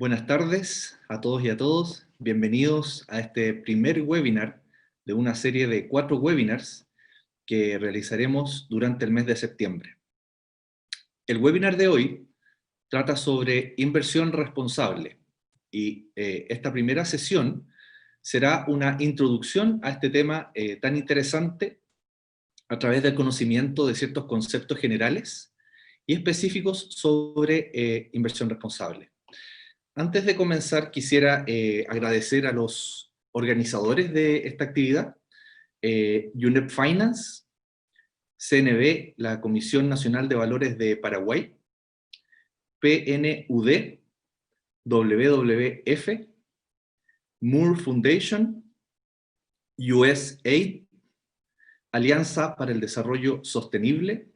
Buenas tardes a todos y a todos. Bienvenidos a este primer webinar de una serie de 4 webinars que realizaremos durante el mes de septiembre. El webinar de hoy trata sobre inversión responsable y esta primera sesión será una introducción a este tema tan interesante a través del conocimiento de ciertos conceptos generales y específicos sobre inversión responsable. Antes de comenzar, quisiera agradecer a los organizadores de esta actividad, UNEP Finance, CNB, la Comisión Nacional de Valores de Paraguay, PNUD, WWF, Moore Foundation, USAID, Alianza para el Desarrollo Sostenible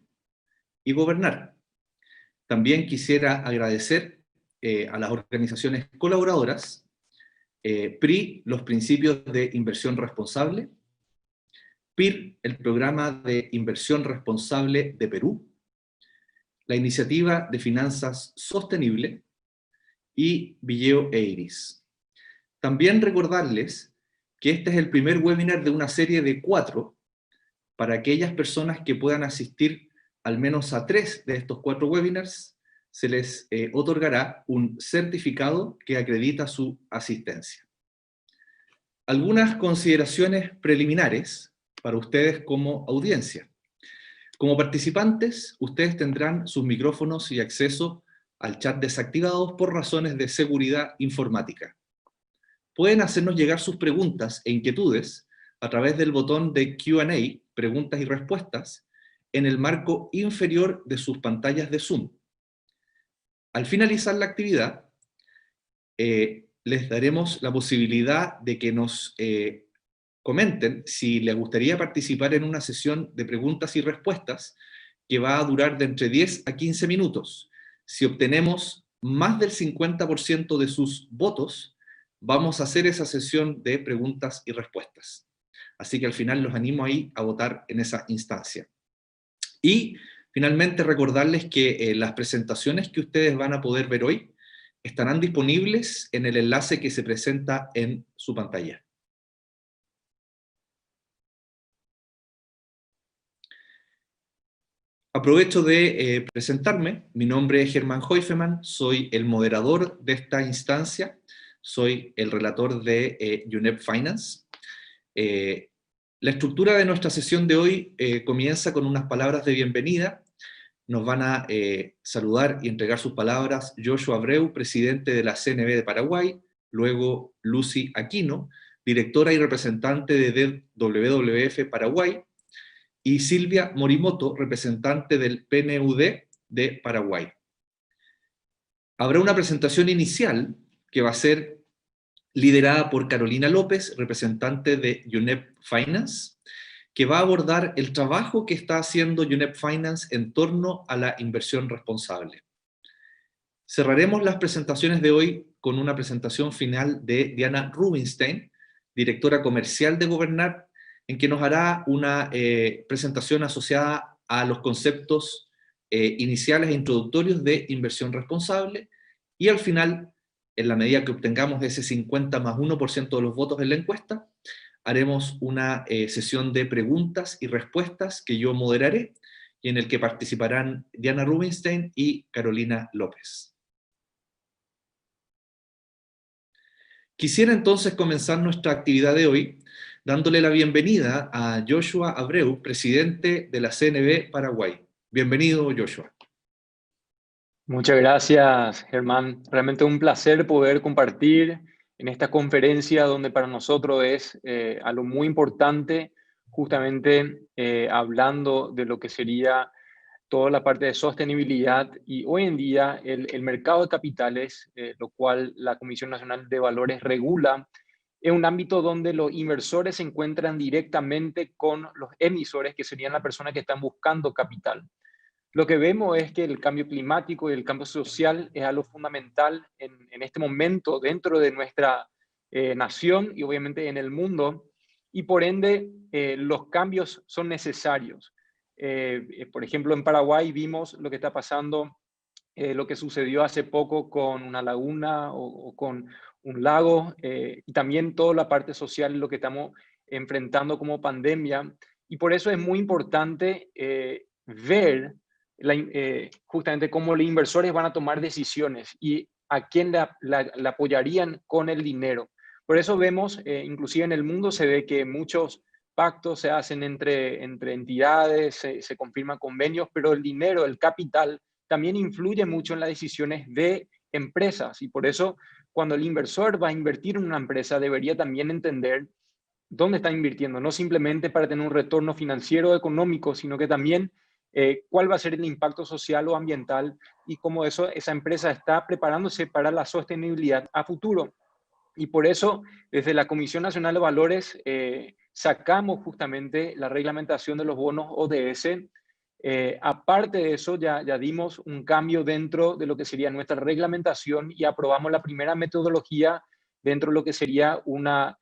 y Gobernar. También quisiera agradecer a las organizaciones colaboradoras, PRI, los principios de inversión responsable, PIR, el programa de inversión responsable de Perú, la iniciativa de finanzas sostenible y Vigeo e Iris. También recordarles que este es el primer webinar de una serie de 4 para aquellas personas que puedan asistir al menos a 3 de estos 4 webinars. Se les otorgará un certificado que acredita su asistencia. Algunas consideraciones preliminares para ustedes como audiencia. Como participantes, ustedes tendrán sus micrófonos y acceso al chat desactivados por razones de seguridad informática. Pueden hacernos llegar sus preguntas e inquietudes a través del botón de Q&A, preguntas y respuestas, en el marco inferior de sus pantallas de Zoom. Al finalizar la actividad, les daremos la posibilidad de que nos comenten si les gustaría participar en una sesión de preguntas y respuestas que va a durar de entre 10 a 15 minutos. Si obtenemos más del 50% de sus votos, vamos a hacer esa sesión de preguntas y respuestas. Así que al final los animo ahí a votar en esa instancia. Y finalmente recordarles que las presentaciones que ustedes van a poder ver hoy estarán disponibles en el enlace que se presenta en su pantalla. Aprovecho de presentarme. Mi nombre es Germán Hoifeman, soy el moderador de esta instancia, soy el relator de UNEP Finance. La estructura de nuestra sesión de hoy comienza con unas palabras de bienvenida. Nos van a saludar y entregar sus palabras Joshua Abreu, presidente de la CNB de Paraguay, luego Lucy Aquino, directora y representante de WWF Paraguay, y Silvia Morimoto, representante del PNUD de Paraguay. Habrá una presentación inicial que va a ser liderada por Carolina López, representante de UNEP Finance, que va a abordar el trabajo que está haciendo UNEP Finance en torno a la inversión responsable. Cerraremos las presentaciones de hoy con una presentación final de Diana Rubinstein, directora comercial de Gobernar, en que nos hará una presentación asociada a los conceptos iniciales e introductorios de inversión responsable, y al final, en la medida que obtengamos ese 50 más 1% de los votos en la encuesta, haremos una sesión de preguntas y respuestas que yo moderaré, y en el que participarán Diana Rubinstein y Carolina López. Quisiera entonces comenzar nuestra actividad de hoy dándole la bienvenida a Joshua Abreu, presidente de la CNB Paraguay. Bienvenido, Joshua. Muchas gracias, Germán. Realmente un placer poder compartir en esta conferencia donde para nosotros es algo muy importante, justamente hablando de lo que sería toda la parte de sostenibilidad y hoy en día el mercado de capitales, lo cual la Comisión Nacional de Valores regula, es un ámbito donde los inversores se encuentran directamente con los emisores, que serían las personas que están buscando capital. Lo que vemos es que el cambio climático y el cambio social es algo fundamental en este momento dentro de nuestra nación y obviamente en el mundo, y por ende los cambios son necesarios. Por ejemplo, en Paraguay vimos lo que está pasando lo que sucedió hace poco con una laguna o con un lago, y también toda la parte social, lo que estamos enfrentando como pandemia. Y por eso es muy importante ver justamente cómo los inversores van a tomar decisiones y a quién la apoyarían con el dinero. Por eso vemos, inclusive en el mundo se ve que muchos pactos se hacen entre entidades, se confirman convenios, pero el dinero, el capital, también influye mucho en las decisiones de empresas. Y por eso, cuando el inversor va a invertir en una empresa, debería también entender dónde está invirtiendo, no simplemente para tener un retorno financiero o económico, sino que también cuál va a ser el impacto social o ambiental y cómo esa empresa está preparándose para la sostenibilidad a futuro. Y por eso, desde la Comisión Nacional de Valores, sacamos justamente la reglamentación de los bonos ODS. Aparte de eso, ya dimos un cambio dentro de lo que sería nuestra reglamentación y aprobamos la primera metodología dentro de lo que sería una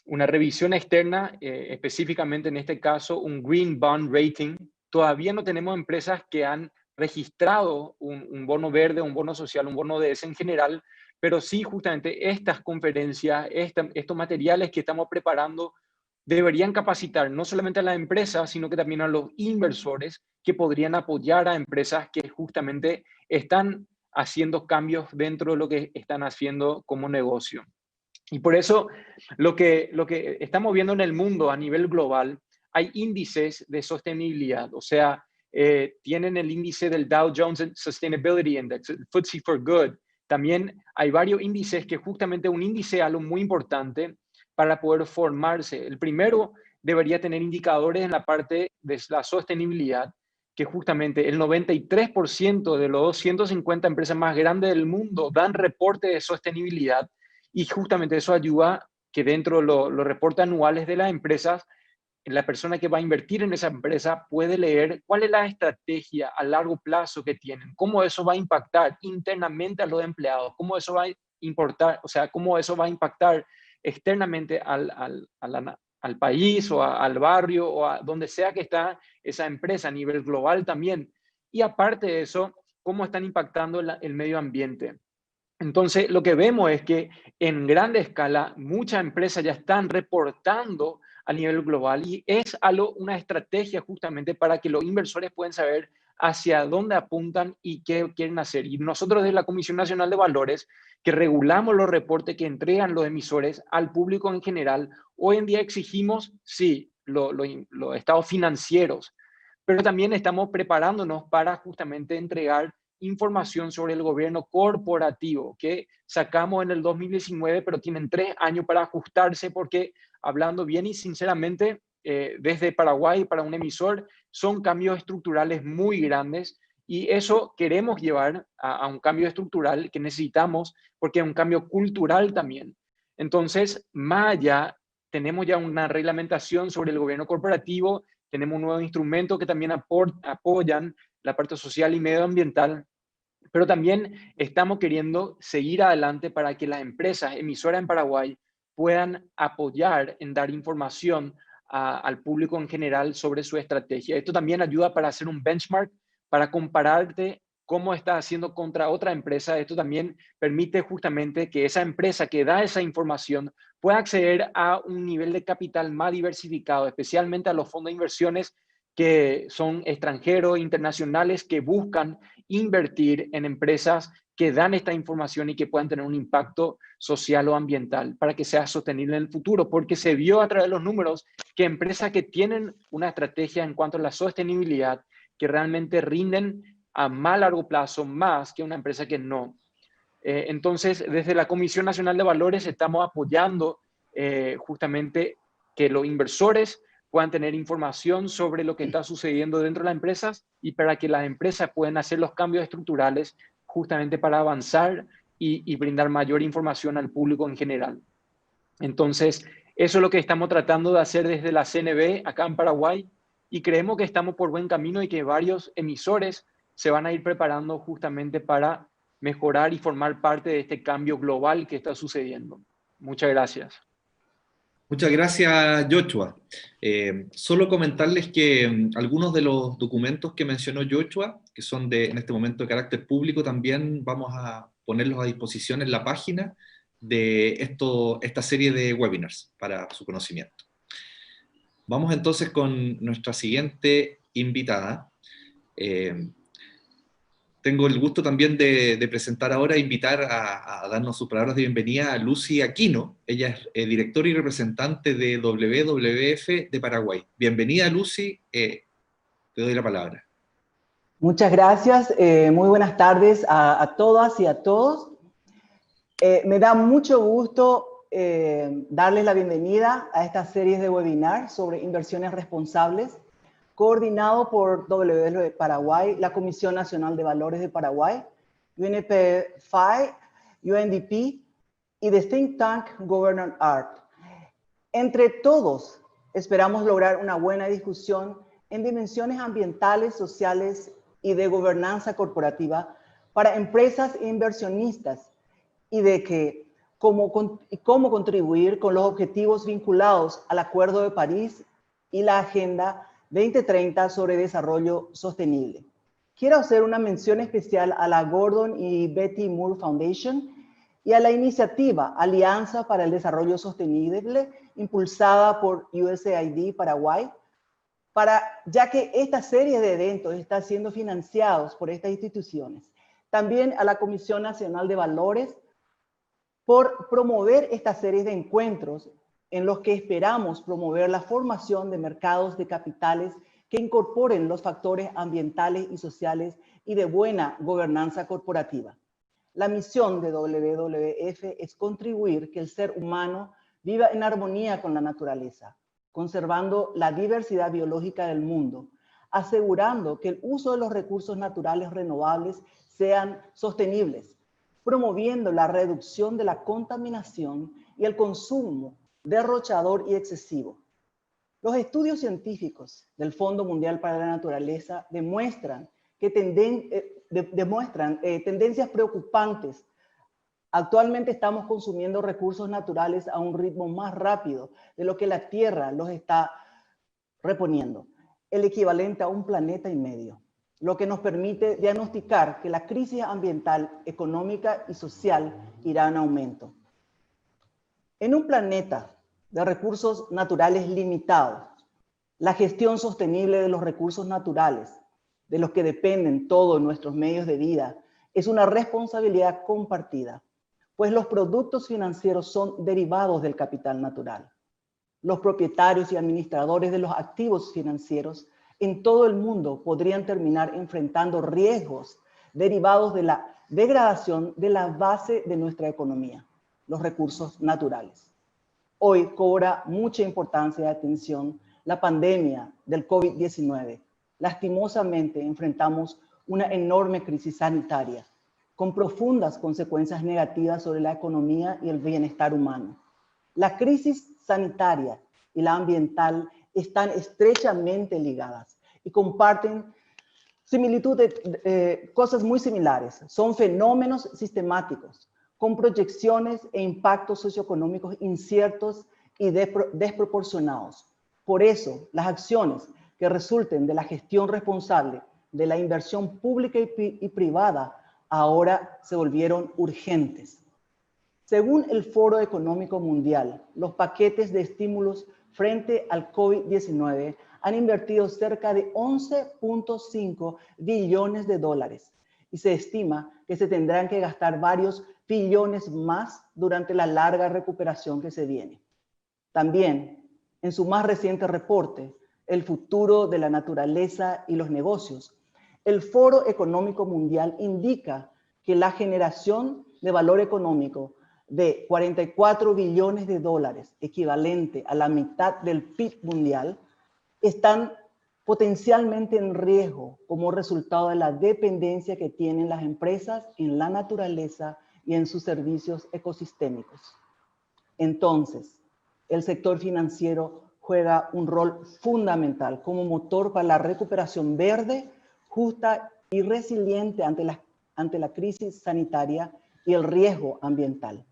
revisión externa, específicamente en este caso un Green Bond Rating. Todavía no tenemos empresas que han registrado un bono verde, un bono social, un bono ODS en general, pero sí justamente estas conferencias, estos materiales que estamos preparando deberían capacitar no solamente a las empresas, sino que también a los inversores que podrían apoyar a empresas que justamente están haciendo cambios dentro de lo que están haciendo como negocio. Y por eso lo que estamos viendo en el mundo a nivel global, hay índices de sostenibilidad, o sea, tienen el índice del Dow Jones Sustainability Index, el FTSE4Good. También hay varios índices que justamente un índice es algo muy importante para poder formarse. El primero debería tener indicadores en la parte de la sostenibilidad, que justamente el 93% de los 250 empresas más grandes del mundo dan reporte de sostenibilidad. Y justamente eso ayuda que dentro de los reportes anuales de las empresas, la persona que va a invertir en esa empresa puede leer cuál es la estrategia a largo plazo que tienen, cómo eso va a impactar internamente a los empleados, cómo eso va a importar, o sea, cómo eso va a impactar externamente al país o al barrio o a donde sea que está esa empresa a nivel global también. Y aparte de eso, cómo están impactando el medio ambiente. Entonces, lo que vemos es que en grande escala muchas empresas ya están reportando a nivel global y es una estrategia justamente para que los inversores puedan saber hacia dónde apuntan y qué quieren hacer. Y nosotros desde la Comisión Nacional de Valores, que regulamos los reportes que entregan los emisores al público en general, hoy en día exigimos, sí, los estados financieros, pero también estamos preparándonos para justamente entregar información sobre el gobierno corporativo que sacamos en el 2019, pero tienen 3 años para ajustarse porque, hablando bien y sinceramente, desde Paraguay para un emisor, son cambios estructurales muy grandes y eso queremos llevar a un cambio estructural que necesitamos porque es un cambio cultural también. Entonces, más allá, tenemos ya una reglamentación sobre el gobierno corporativo, tenemos un nuevo instrumento que también apoyan la parte social y medioambiental, pero también estamos queriendo seguir adelante para que las empresas emisoras en Paraguay puedan apoyar en dar información al público en general sobre su estrategia. Esto también ayuda para hacer un benchmark, para compararte cómo está haciendo contra otra empresa. Esto también permite justamente que esa empresa que da esa información pueda acceder a un nivel de capital más diversificado, especialmente a los fondos de inversiones que son extranjeros, internacionales, que buscan invertir en empresas que dan esta información y que puedan tener un impacto social o ambiental para que sea sostenible en el futuro, porque se vio a través de los números que empresas que tienen una estrategia en cuanto a la sostenibilidad, que realmente rinden a más largo plazo más que una empresa que no. Entonces, desde la Comisión Nacional de Valores estamos apoyando justamente que los inversores puedan tener información sobre lo que está sucediendo dentro de las empresas y para que las empresas puedan hacer los cambios estructurales justamente para avanzar y brindar mayor información al público en general. Entonces, eso es lo que estamos tratando de hacer desde la CNB acá en Paraguay y creemos que estamos por buen camino y que varios emisores se van a ir preparando justamente para mejorar y formar parte de este cambio global que está sucediendo. Muchas gracias. Muchas gracias, Joshua. Solo comentarles que algunos de los documentos que mencionó Joshua, que son en este momento de carácter público, también vamos a ponerlos a disposición en la página de esta serie de webinars para su conocimiento. Vamos entonces con nuestra siguiente invitada. Tengo el gusto también de presentar ahora, invitar a darnos sus palabras de bienvenida a Lucy Aquino. Ella es directora y representante de WWF de Paraguay. Bienvenida, Lucy. Te doy la palabra. Muchas gracias. Muy buenas tardes a todas y a todos. Me da mucho gusto darles la bienvenida a esta serie de webinars sobre inversiones responsables, coordinado por WWF Paraguay, la Comisión Nacional de Valores de Paraguay, UNP-FI, UNDP y the Think Tank Governance Art. Entre todos, esperamos lograr una buena discusión en dimensiones ambientales, sociales y de gobernanza corporativa para empresas e inversionistas y de cómo contribuir con los objetivos vinculados al Acuerdo de París y la Agenda 2030 sobre desarrollo sostenible. Quiero hacer una mención especial a la Gordon y Betty Moore Foundation y a la iniciativa Alianza para el Desarrollo Sostenible, impulsada por USAID Paraguay, ya que esta serie de eventos está siendo financiados por estas instituciones. También a la Comisión Nacional de Valores por promover esta serie de encuentros en los que esperamos promover la formación de mercados de capitales que incorporen los factores ambientales y sociales y de buena gobernanza corporativa. La misión de WWF es contribuir que el ser humano viva en armonía con la naturaleza, conservando la diversidad biológica del mundo, asegurando que el uso de los recursos naturales renovables sean sostenibles, promoviendo la reducción de la contaminación y el consumo derrochador y excesivo. Los estudios científicos del Fondo Mundial para la Naturaleza demuestran tendencias preocupantes. Actualmente estamos consumiendo recursos naturales a un ritmo más rápido de lo que la Tierra los está reponiendo, el equivalente a 1,5 planetas, lo que nos permite diagnosticar que la crisis ambiental, económica y social irá en aumento. En un planeta de recursos naturales limitados, la gestión sostenible de los recursos naturales, de los que dependen todos nuestros medios de vida, es una responsabilidad compartida, pues los productos financieros son derivados del capital natural. Los propietarios y administradores de los activos financieros en todo el mundo podrían terminar enfrentando riesgos derivados de la degradación de la base de nuestra economía, los recursos naturales. Hoy cobra mucha importancia y atención la pandemia del COVID-19. Lastimosamente enfrentamos una enorme crisis sanitaria con profundas consecuencias negativas sobre la economía y el bienestar humano. La crisis sanitaria y la ambiental están estrechamente ligadas y comparten cosas muy similares. Son fenómenos sistemáticos con proyecciones e impactos socioeconómicos inciertos y desproporcionados. Por eso, las acciones que resulten de la gestión responsable de la inversión pública y privada ahora se volvieron urgentes. Según el Foro Económico Mundial, los paquetes de estímulos frente al COVID-19 han invertido cerca de 11.5 billones de dólares y se estima que se tendrán que gastar varios billones más durante la larga recuperación que se viene. También, en su más reciente reporte, El futuro de la naturaleza y los negocios, el Foro Económico Mundial indica que la generación de valor económico de 44 billones de dólares, equivalente a la mitad del PIB mundial, están potencialmente en riesgo como resultado de la dependencia que tienen las empresas en la naturaleza y en sus servicios ecosistémicos. Entonces, el sector financiero juega un rol fundamental como motor para la recuperación verde, justa y resiliente ante la crisis sanitaria y el riesgo ambiental.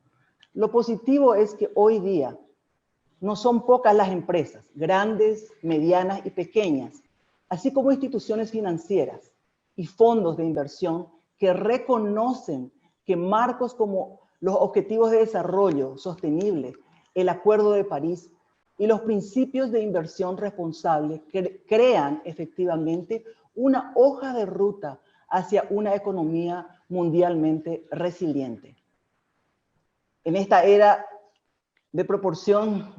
Lo positivo es que hoy día No son pocas las empresas, grandes, medianas y pequeñas, así como instituciones financieras y fondos de inversión que reconocen que marcos como los Objetivos de Desarrollo Sostenible, el Acuerdo de París y los principios de inversión responsable crean efectivamente una hoja de ruta hacia una economía mundialmente resiliente. En esta era de proporción,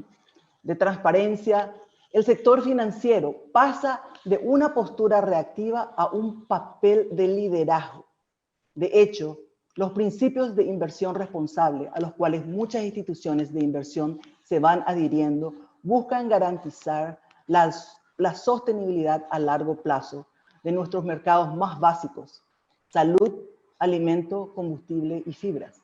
de transparencia, el sector financiero pasa de una postura reactiva a un papel de liderazgo. De hecho, los principios de inversión responsable a los cuales muchas instituciones de inversión se van adhiriendo buscan garantizar la sostenibilidad a largo plazo de nuestros mercados más básicos: salud, alimento, combustible y fibras,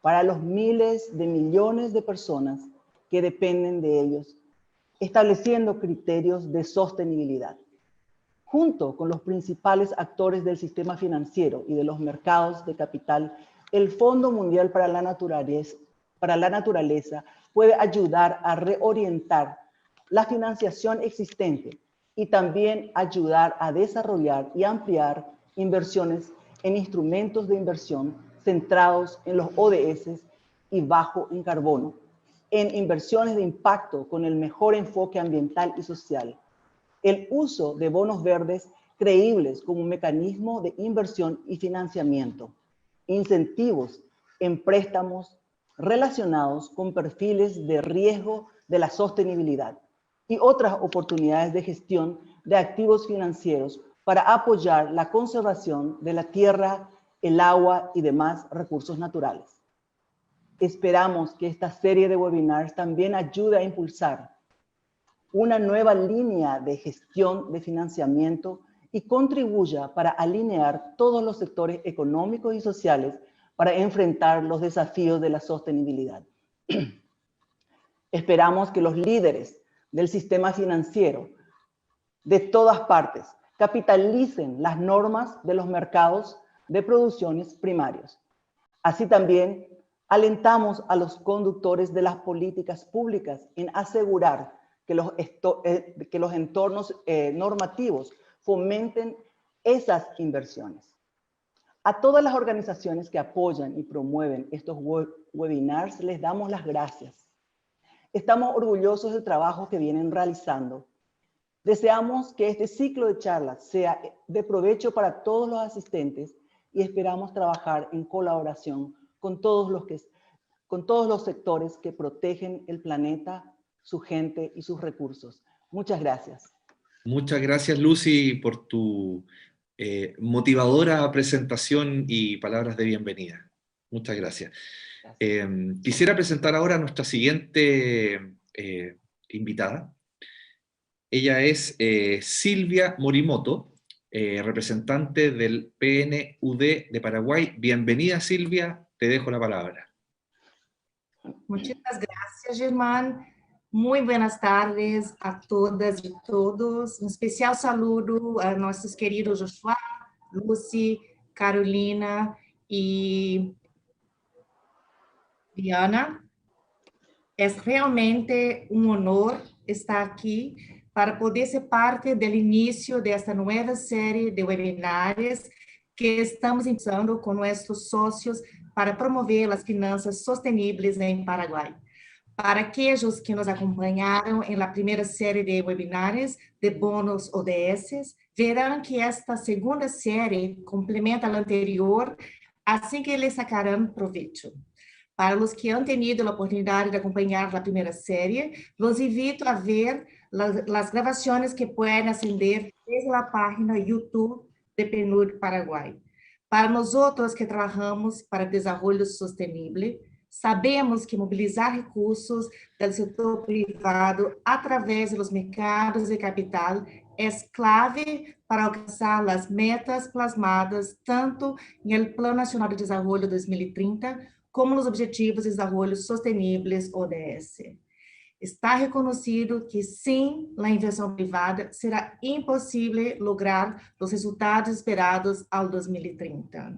para los miles de millones de personas que dependen de ellos, estableciendo criterios de sostenibilidad. Junto con los principales actores del sistema financiero y de los mercados de capital, el Fondo Mundial para la Naturaleza puede ayudar a reorientar la financiación existente y también ayudar a desarrollar y ampliar inversiones en instrumentos de inversión centrados en los ODS y bajo en carbono, en inversiones de impacto con el mejor enfoque ambiental y social, el uso de bonos verdes creíbles como un mecanismo de inversión y financiamiento, incentivos en préstamos relacionados con perfiles de riesgo de la sostenibilidad y otras oportunidades de gestión de activos financieros para apoyar la conservación de la tierra, el agua y demás recursos naturales. Esperamos que esta serie de webinars también ayude a impulsar una nueva línea de gestión de financiamiento y contribuya para alinear todos los sectores económicos y sociales para enfrentar los desafíos de la sostenibilidad. Esperamos que los líderes del sistema financiero de todas partes capitalicen las normas de los mercados de producciones primarios. Así también alentamos a los conductores de las políticas públicas en asegurar que los entornos normativos fomenten esas inversiones. A todas las organizaciones que apoyan y promueven estos webinars les damos las gracias. Estamos orgullosos del trabajo que vienen realizando. Deseamos que este ciclo de charlas sea de provecho para todos los asistentes y esperamos trabajar en colaboración con todos los sectores que protegen el planeta, su gente y sus recursos. Muchas gracias. Muchas gracias, Lucy, por tu motivadora presentación y palabras de bienvenida. Muchas gracias. Quisiera presentar ahora a nuestra siguiente invitada. Ella es Silvia Morimoto, representante del PNUD de Paraguay. Bienvenida, Silvia, te dejo la palabra. Muchas gracias, Germán. Muy buenas tardes a todas y todos. Un especial saludo a nuestros queridos Joshua, Lucy, Carolina y Diana. Es realmente un honor estar aquí para poder ser parte del inicio de esta nueva serie de webinars que estamos iniciando con nuestros socios para promover as finanças sostenibles em Paraguai. Para aqueles que nos acompanharam em la primeira série de webinars de bônus ODS, verão que esta segunda série complementa a anterior, assim que eles sacarão proveito. Para os que han tenido a oportunidade de acompanhar a primeira série, los invito a ver as gravações que podem acender desde a página YouTube de PNUD Paraguai. Para nós outros que trabalhamos para desenvolvimento sustentável, sabemos que mobilizar recursos do setor privado através dos mercados de capital é clave para alcançar as metas plasmadas tanto no Plano Nacional de Desenvolvimento 2030 como nos Objetivos de Desenvolvimento Sustentáveis ODS. Está reconhecido que sem a inversão privada será impossível lograr os resultados esperados ao 2030.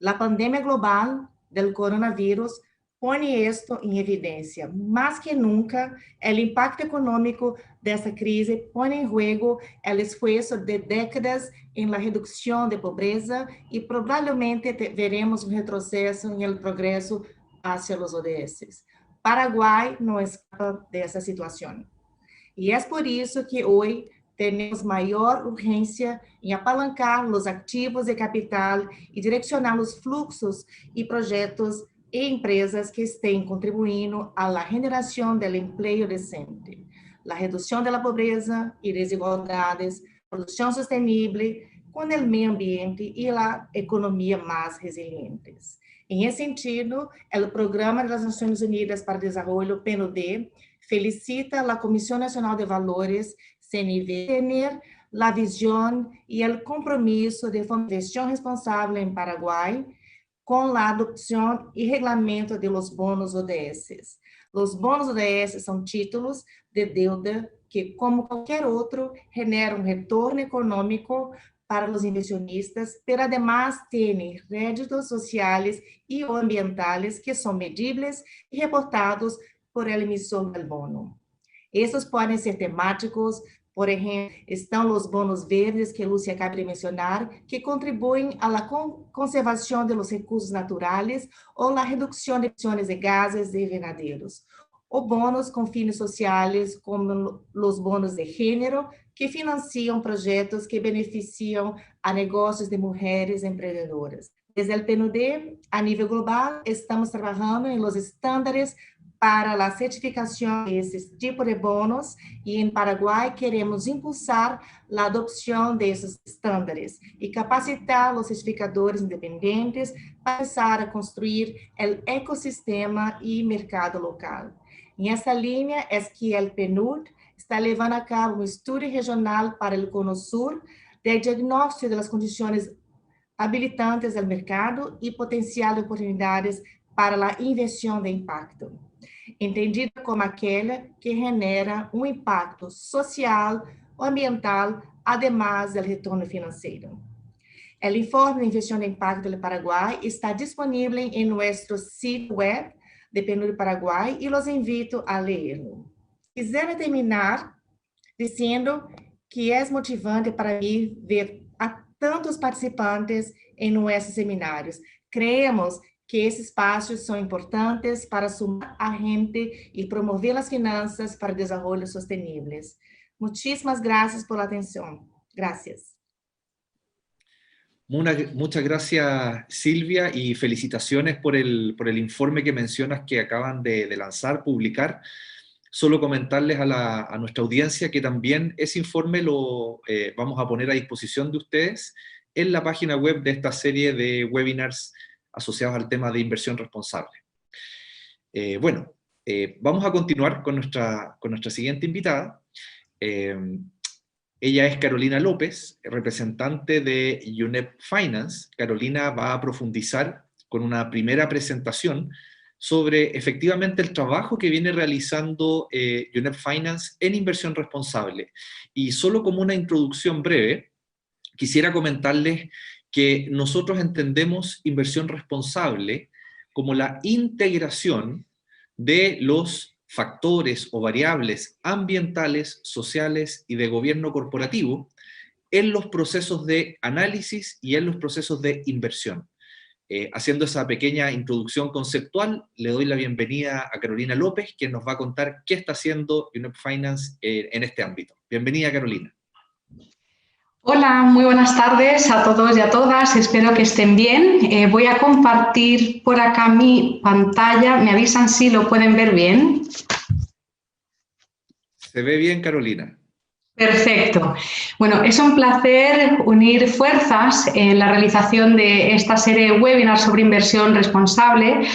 A pandemia global do coronavírus pone esto en evidencia. Más que nunca, el impacto económico de esta crisis pone en juego el esfuerzo de décadas en la reducción de pobreza y probablemente veremos un retroceso en el progreso hacia los ODS. Paraguay no escapa de esa situación. Y es por eso que hoy tenemos mayor urgencia en apalancar los activos de capital y direccionar los fluxos y proyectos e empresas que estén contribuyendo a la generación del empleo decente, la reducción de la pobreza y desigualdades, producción sostenible con el medio ambiente y la economía más resilientes. En ese sentido, el Programa de las Naciones Unidas para el Desarrollo, PNUD, felicita a la Comisión Nacional de Valores, CNV, tener la visión y el compromiso de gestión responsable en Paraguay, con la adopción y reglamento de los bonos ODS. Los bonos ODS son títulos de deuda que, como cualquier otro, generan un retorno económico para los inversionistas, pero además tienen réditos sociales y ambientales que son medibles y reportados por el emisor del bono. Estos pueden ser temáticos. Por ejemplo, están los bonos verdes que Lúcia acaba de mencionar, que contribuyen a la conservación de los recursos naturales o la reducción de emisiones de gases de invernaderos. O bonos con fines sociales, como los bonos de género, que financian proyectos que benefician a negocios de mujeres emprendedoras. Desde el PNUD, a nivel global, estamos trabajando en los estándares para la certificación de ese tipo de bonos y en Paraguay queremos impulsar la adopción de esos estándares y capacitar los certificadores independientes para empezar a construir el ecosistema y mercado local. En esta línea es que el PNUD está llevando a cabo un estudio regional para el Cono Sur de diagnóstico de las condiciones habilitantes del mercado y potencial de oportunidades para la inversión de impacto, entendida como aquela que genera um impacto social ou ambiental, además do retorno financeiro. O informe de inversión de impacto do Paraguai está disponível em nosso sitio web de PNUD Paraguai e los invito a leê-lo. Quisiera terminar dizendo que é motivante para mim ver a tantos participantes em nossos seminários. Creemos que esses espaços são importantes para sumar a gente e promover as finanças para o desenvolvimento sostenibles. Muchísimas gracias por la atención. Gracias. Muchas gracias, Silvia, y felicitaciones por el informe que mencionas que acaban de lanzar, publicar. Solo comentarles a nuestra audiencia que también ese informe lo vamos a poner a disposición de ustedes en la página web de esta serie de webinars asociados al tema de inversión responsable. Vamos a continuar con nuestra siguiente invitada. Ella es Carolina López, representante de UNEP Finance. Carolina va a profundizar con una primera presentación sobre efectivamente el trabajo que viene realizando UNEP Finance en inversión responsable. Y solo como una introducción breve, quisiera comentarles que nosotros entendemos inversión responsable como la integración de los factores o variables ambientales, sociales y de gobierno corporativo en los procesos de análisis y en los procesos de inversión. Haciendo esa pequeña introducción conceptual, le doy la bienvenida a Carolina López, quien nos va a contar qué está haciendo UNEP Finance en este ámbito. Bienvenida, Carolina. Hola, muy buenas tardes a todos y a todas, espero que estén bien. Voy a compartir por acá mi pantalla, me avisan si lo pueden ver bien. Se ve bien, Carolina. Perfecto. Bueno, es un placer unir fuerzas en la realización de esta serie de webinars sobre inversión responsable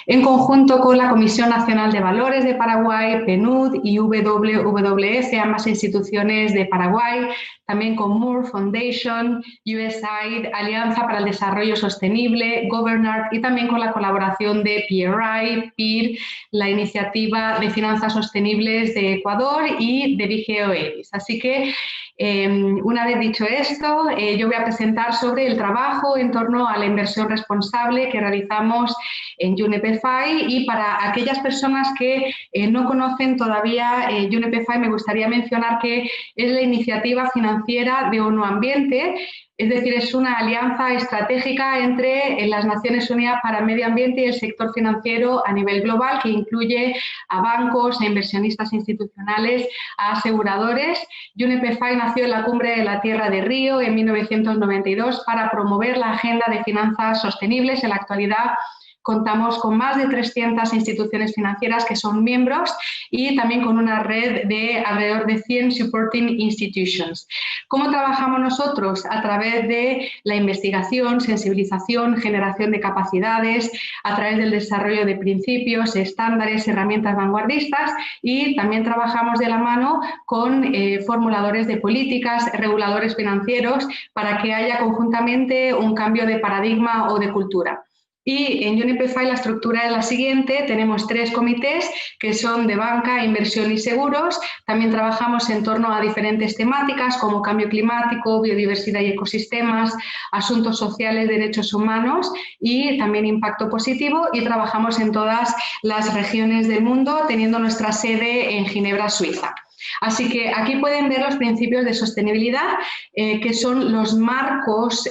en conjunto con la Comisión Nacional de Valores de Paraguay, PNUD y WWF, ambas instituciones de Paraguay, también con Moore Foundation, USAID, Alianza para el Desarrollo Sostenible, Governart y también con la colaboración de PRI, PIR, la Iniciativa de Finanzas Sostenibles de Ecuador y de Vigeo EDIS. Así que Una vez dicho esto, yo voy a presentar sobre el trabajo en torno a la inversión responsable que realizamos en UNEP FI, y para aquellas personas que no conocen todavía UNEP FI, me gustaría mencionar que es la iniciativa financiera de ONU Ambiente. Es decir, es una alianza estratégica entre las Naciones Unidas para el Medio Ambiente y el sector financiero a nivel global, que incluye a bancos, a inversionistas institucionales, a aseguradores. UNEP FI nació en la Cumbre de la Tierra de Río en 1992 para promover la agenda de finanzas sostenibles. En la actualidad contamos con más de 300 instituciones financieras que son miembros y también con una red de alrededor de 100 supporting institutions. ¿Cómo trabajamos nosotros? A través de la investigación, sensibilización, generación de capacidades, a través del desarrollo de principios, estándares, herramientas vanguardistas, y también trabajamos de la mano con formuladores de políticas, reguladores financieros, para que haya conjuntamente un cambio de paradigma o de cultura. Y en UNEP FI la estructura es la siguiente: tenemos 3 comités que son de banca, inversión y seguros. También trabajamos en torno a diferentes temáticas como cambio climático, biodiversidad y ecosistemas, asuntos sociales, derechos humanos y también impacto positivo, y trabajamos en todas las regiones del mundo, teniendo nuestra sede en Ginebra, Suiza. Así que aquí pueden ver los principios de sostenibilidad, que son los marcos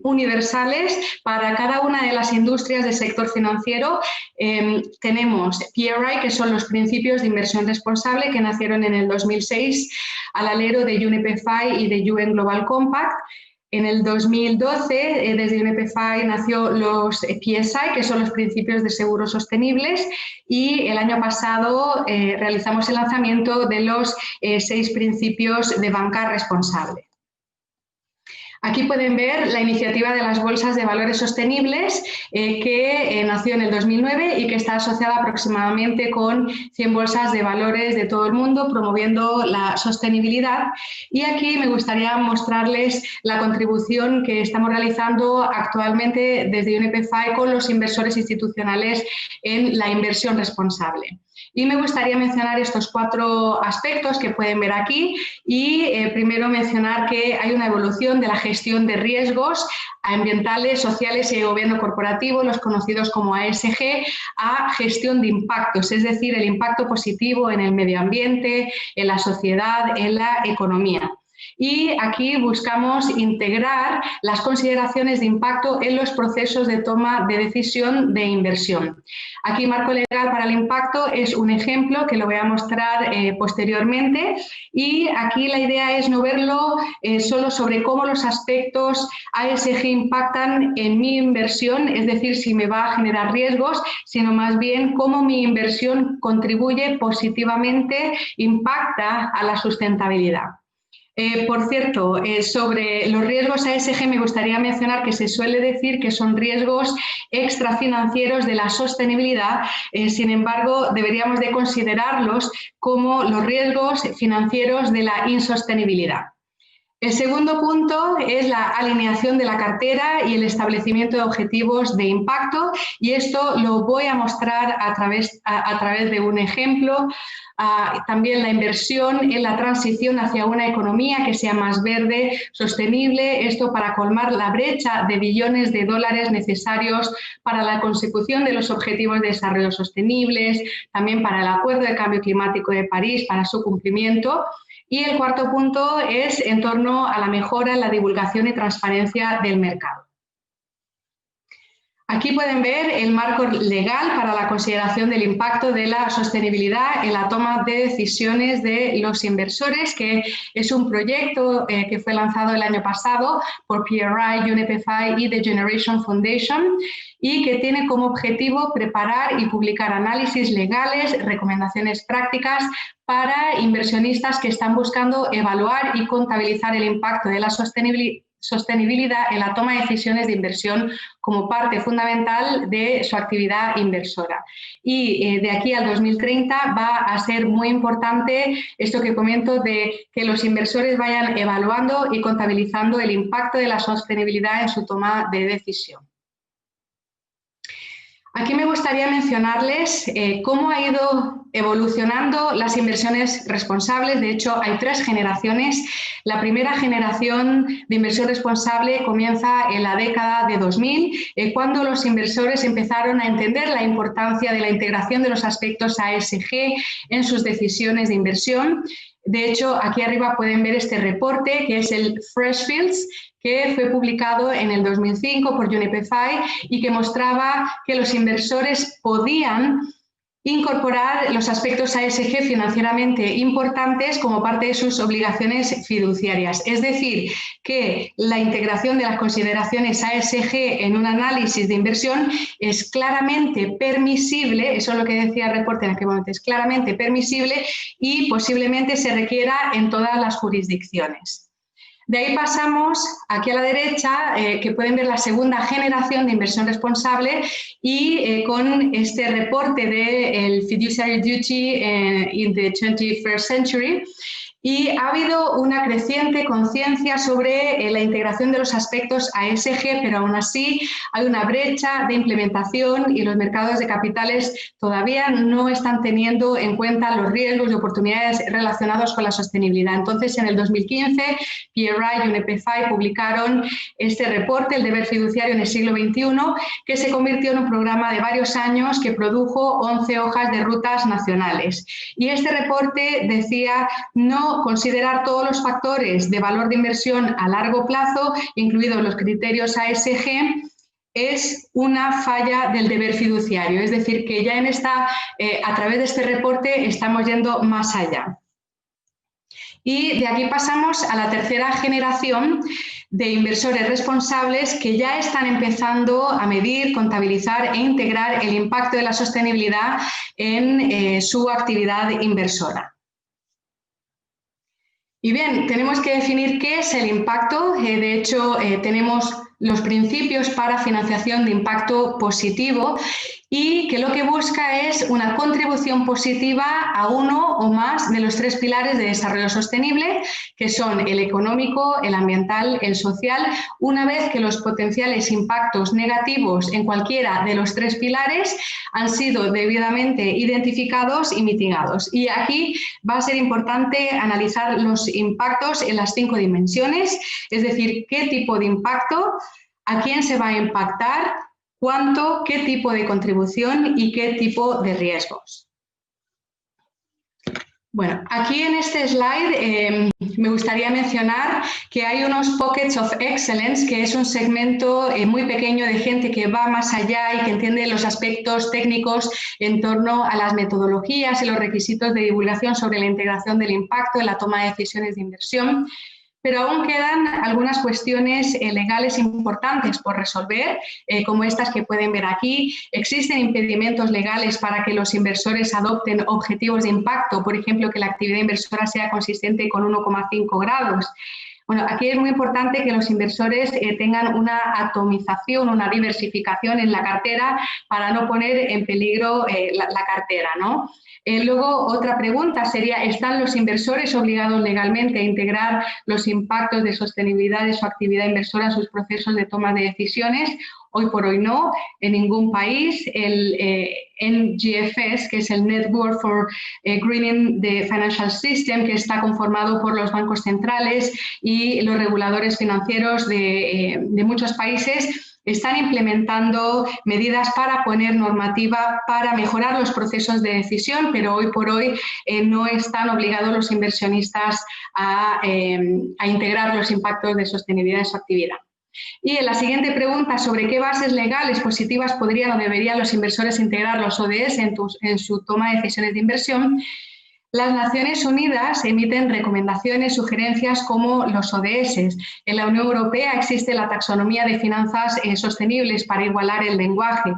universales para cada una de las industrias del sector financiero. Tenemos PRI, que son los principios de inversión responsable, que nacieron en el 2006 al alero de UNEP FI y de UN Global Compact. En el 2012, desde UNEP FI nació los PSI, que son los principios de seguros sostenibles, y el año pasado realizamos el lanzamiento de los 6 principios de banca responsable. Aquí pueden ver la iniciativa de las bolsas de valores sostenibles, que nació en el 2009 y que está asociada aproximadamente con 100 bolsas de valores de todo el mundo, promoviendo la sostenibilidad. Y aquí me gustaría mostrarles la contribución que estamos realizando actualmente desde UNEP FI con los inversores institucionales en la inversión responsable. Y me gustaría mencionar estos 4 aspectos que pueden ver aquí, y primero mencionar que hay una evolución de la gestión de riesgos ambientales, sociales y de gobierno corporativo, los conocidos como ASG, a gestión de impactos, es decir, el impacto positivo en el medio ambiente, en la sociedad, en la economía. Y aquí buscamos integrar las consideraciones de impacto en los procesos de toma de decisión de inversión. Aquí marco legal para el impacto es un ejemplo que lo voy a mostrar posteriormente, y aquí la idea es no verlo solo sobre cómo los aspectos ASG impactan en mi inversión, es decir, si me va a generar riesgos, sino más bien cómo mi inversión contribuye positivamente, impacta a la sustentabilidad. Por cierto, sobre los riesgos ASG me gustaría mencionar que se suele decir que son riesgos extrafinancieros de la sostenibilidad, sin embargo, deberíamos de considerarlos como los riesgos financieros de la insostenibilidad. El segundo punto es la alineación de la cartera y el establecimiento de objetivos de impacto, y esto lo voy a mostrar a través de un ejemplo. También la inversión en la transición hacia una economía que sea más verde, sostenible, esto para colmar la brecha de billones de dólares necesarios para la consecución de los objetivos de desarrollo sostenibles, también para el Acuerdo de Cambio Climático de París, para su cumplimiento. Y el cuarto punto es en torno a la mejora en la divulgación y transparencia del mercado. Aquí pueden ver el marco legal para la consideración del impacto de la sostenibilidad en la toma de decisiones de los inversores, que es un proyecto que fue lanzado el año pasado por PRI, UNEP FI y The Generation Foundation, y que tiene como objetivo preparar y publicar análisis legales, recomendaciones prácticas para inversionistas que están buscando evaluar y contabilizar el impacto de la sostenibilidad en la toma de decisiones de inversión como parte fundamental de su actividad inversora. Y de aquí al 2030 va a ser muy importante esto que comento, de que los inversores vayan evaluando y contabilizando el impacto de la sostenibilidad en su toma de decisión. Aquí me gustaría mencionarles cómo ha ido evolucionando las inversiones responsables. De hecho, hay 3 generaciones. La primera generación de inversión responsable comienza en la década de 2000, cuando los inversores empezaron a entender la importancia de la integración de los aspectos ASG en sus decisiones de inversión. De hecho, aquí arriba pueden ver este reporte, que es el Freshfields, que fue publicado en el 2005 por Unipefy y que mostraba que los inversores podían incorporar los aspectos ASG financieramente importantes como parte de sus obligaciones fiduciarias. Es decir, que la integración de las consideraciones ASG en un análisis de inversión es claramente permisible, eso es lo que decía el reporte en aquel momento, es claramente permisible y posiblemente se requiera en todas las jurisdicciones. De ahí pasamos aquí a la derecha, que pueden ver la segunda generación de inversión responsable y con este reporte del Fiduciary Duty in the 21st Century. Y ha habido una creciente conciencia sobre la integración de los aspectos ASG, pero aún así hay una brecha de implementación y los mercados de capitales todavía no están teniendo en cuenta los riesgos y oportunidades relacionados con la sostenibilidad. Entonces, en el 2015, PRI y Unipefy publicaron este reporte, El deber fiduciario en el siglo XXI, que se convirtió en un programa de varios años que produjo 11 hojas de rutas nacionales. Y este reporte decía no considerar todos los factores de valor de inversión a largo plazo, incluidos los criterios ASG, es una falla del deber fiduciario. Es decir, que ya a través de este reporte estamos yendo más allá. Y de aquí pasamos a la tercera generación de inversores responsables que ya están empezando a medir, contabilizar e integrar el impacto de la sostenibilidad en su actividad inversora. Y bien, tenemos que definir qué es el impacto. De hecho, tenemos los principios para financiación de impacto positivo y que lo que busca es una contribución positiva a uno o más de los 3 pilares de desarrollo sostenible, que son el económico, el ambiental, el social, una vez que los potenciales impactos negativos en cualquiera de los 3 pilares han sido debidamente identificados y mitigados. Y aquí va a ser importante analizar los impactos en las 5 dimensiones, es decir, qué tipo de impacto, a quién se va a impactar, cuánto, qué tipo de contribución y qué tipo de riesgos. Bueno, aquí en este slide me gustaría mencionar que hay unos Pockets of Excellence, que es un segmento muy pequeño de gente que va más allá y que entiende los aspectos técnicos en torno a las metodologías y los requisitos de divulgación sobre la integración del impacto en la toma de decisiones de inversión. Pero aún quedan algunas cuestiones legales importantes por resolver, como estas que pueden ver aquí. Existen impedimentos legales para que los inversores adopten objetivos de impacto, por ejemplo, que la actividad inversora sea consistente con 1,5 grados. Bueno, aquí es muy importante que los inversores tengan una atomización, una diversificación en la cartera para no poner en peligro la cartera, ¿no? Luego, otra pregunta sería, ¿están los inversores obligados legalmente a integrar los impactos de sostenibilidad de su actividad inversora en sus procesos de toma de decisiones? Hoy por hoy no, en ningún país. El NGFS, que es el Network for Greening the Financial System, que está conformado por los bancos centrales y los reguladores financieros de muchos países, están implementando medidas para poner normativa para mejorar los procesos de decisión, pero hoy por hoy no están obligados los inversionistas a integrar los impactos de sostenibilidad en su actividad. Y en la siguiente pregunta, sobre qué bases legales positivas podrían o deberían los inversores integrar los ODS en su toma de decisiones de inversión, las Naciones Unidas emiten recomendaciones, sugerencias como los ODS. En la Unión Europea existe la taxonomía de finanzas sostenibles para igualar el lenguaje.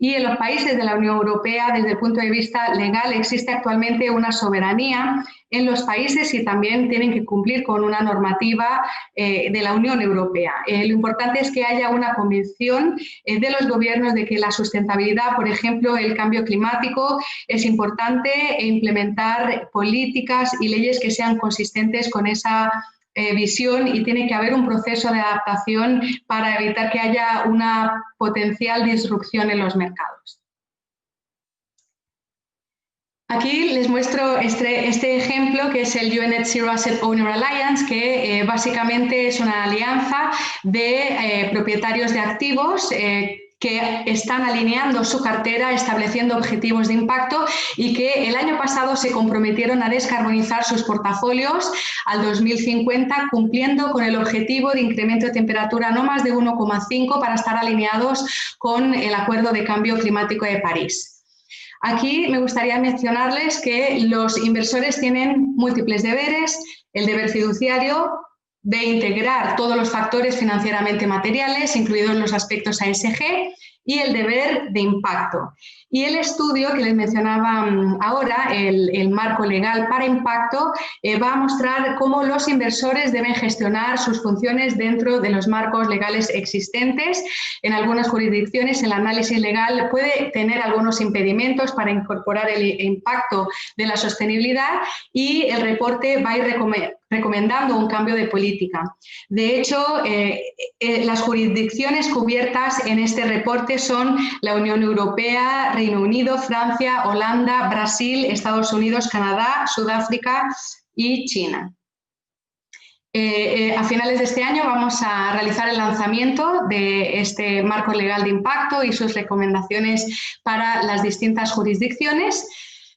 Y en los países de la Unión Europea, desde el punto de vista legal, existe actualmente una soberanía en los países y también tienen que cumplir con una normativa de la Unión Europea. Lo importante es que haya una convicción de los gobiernos de que la sustentabilidad, por ejemplo, el cambio climático, es importante e implementar políticas y leyes que sean consistentes con esa visión, y tiene que haber un proceso de adaptación para evitar que haya una potencial disrupción en los mercados. Aquí les muestro este ejemplo, que es el UN Net Zero Asset Owner Alliance, que básicamente es una alianza de propietarios de activos que están alineando su cartera, estableciendo objetivos de impacto y que el año pasado se comprometieron a descarbonizar sus portafolios al 2050, cumpliendo con el objetivo de incremento de temperatura no más de 1,5 para estar alineados con el Acuerdo de Cambio Climático de París. Aquí me gustaría mencionarles que los inversores tienen múltiples deberes: el deber fiduciario de integrar todos los factores financieramente materiales, incluidos los aspectos ASG, y el deber de impacto. Y el estudio que les mencionaba ahora, el marco legal para impacto, va a mostrar cómo los inversores deben gestionar sus funciones dentro de los marcos legales existentes. En algunas jurisdicciones el análisis legal puede tener algunos impedimentos para incorporar el impacto de la sostenibilidad, y el reporte va a ir recomendando un cambio de política. De hecho, las jurisdicciones cubiertas en este reporte son la Unión Europea, Reino Unido, Francia, Holanda, Brasil, Estados Unidos, Canadá, Sudáfrica y China. A finales de este año vamos a realizar el lanzamiento de este marco legal de impacto y sus recomendaciones para las distintas jurisdicciones.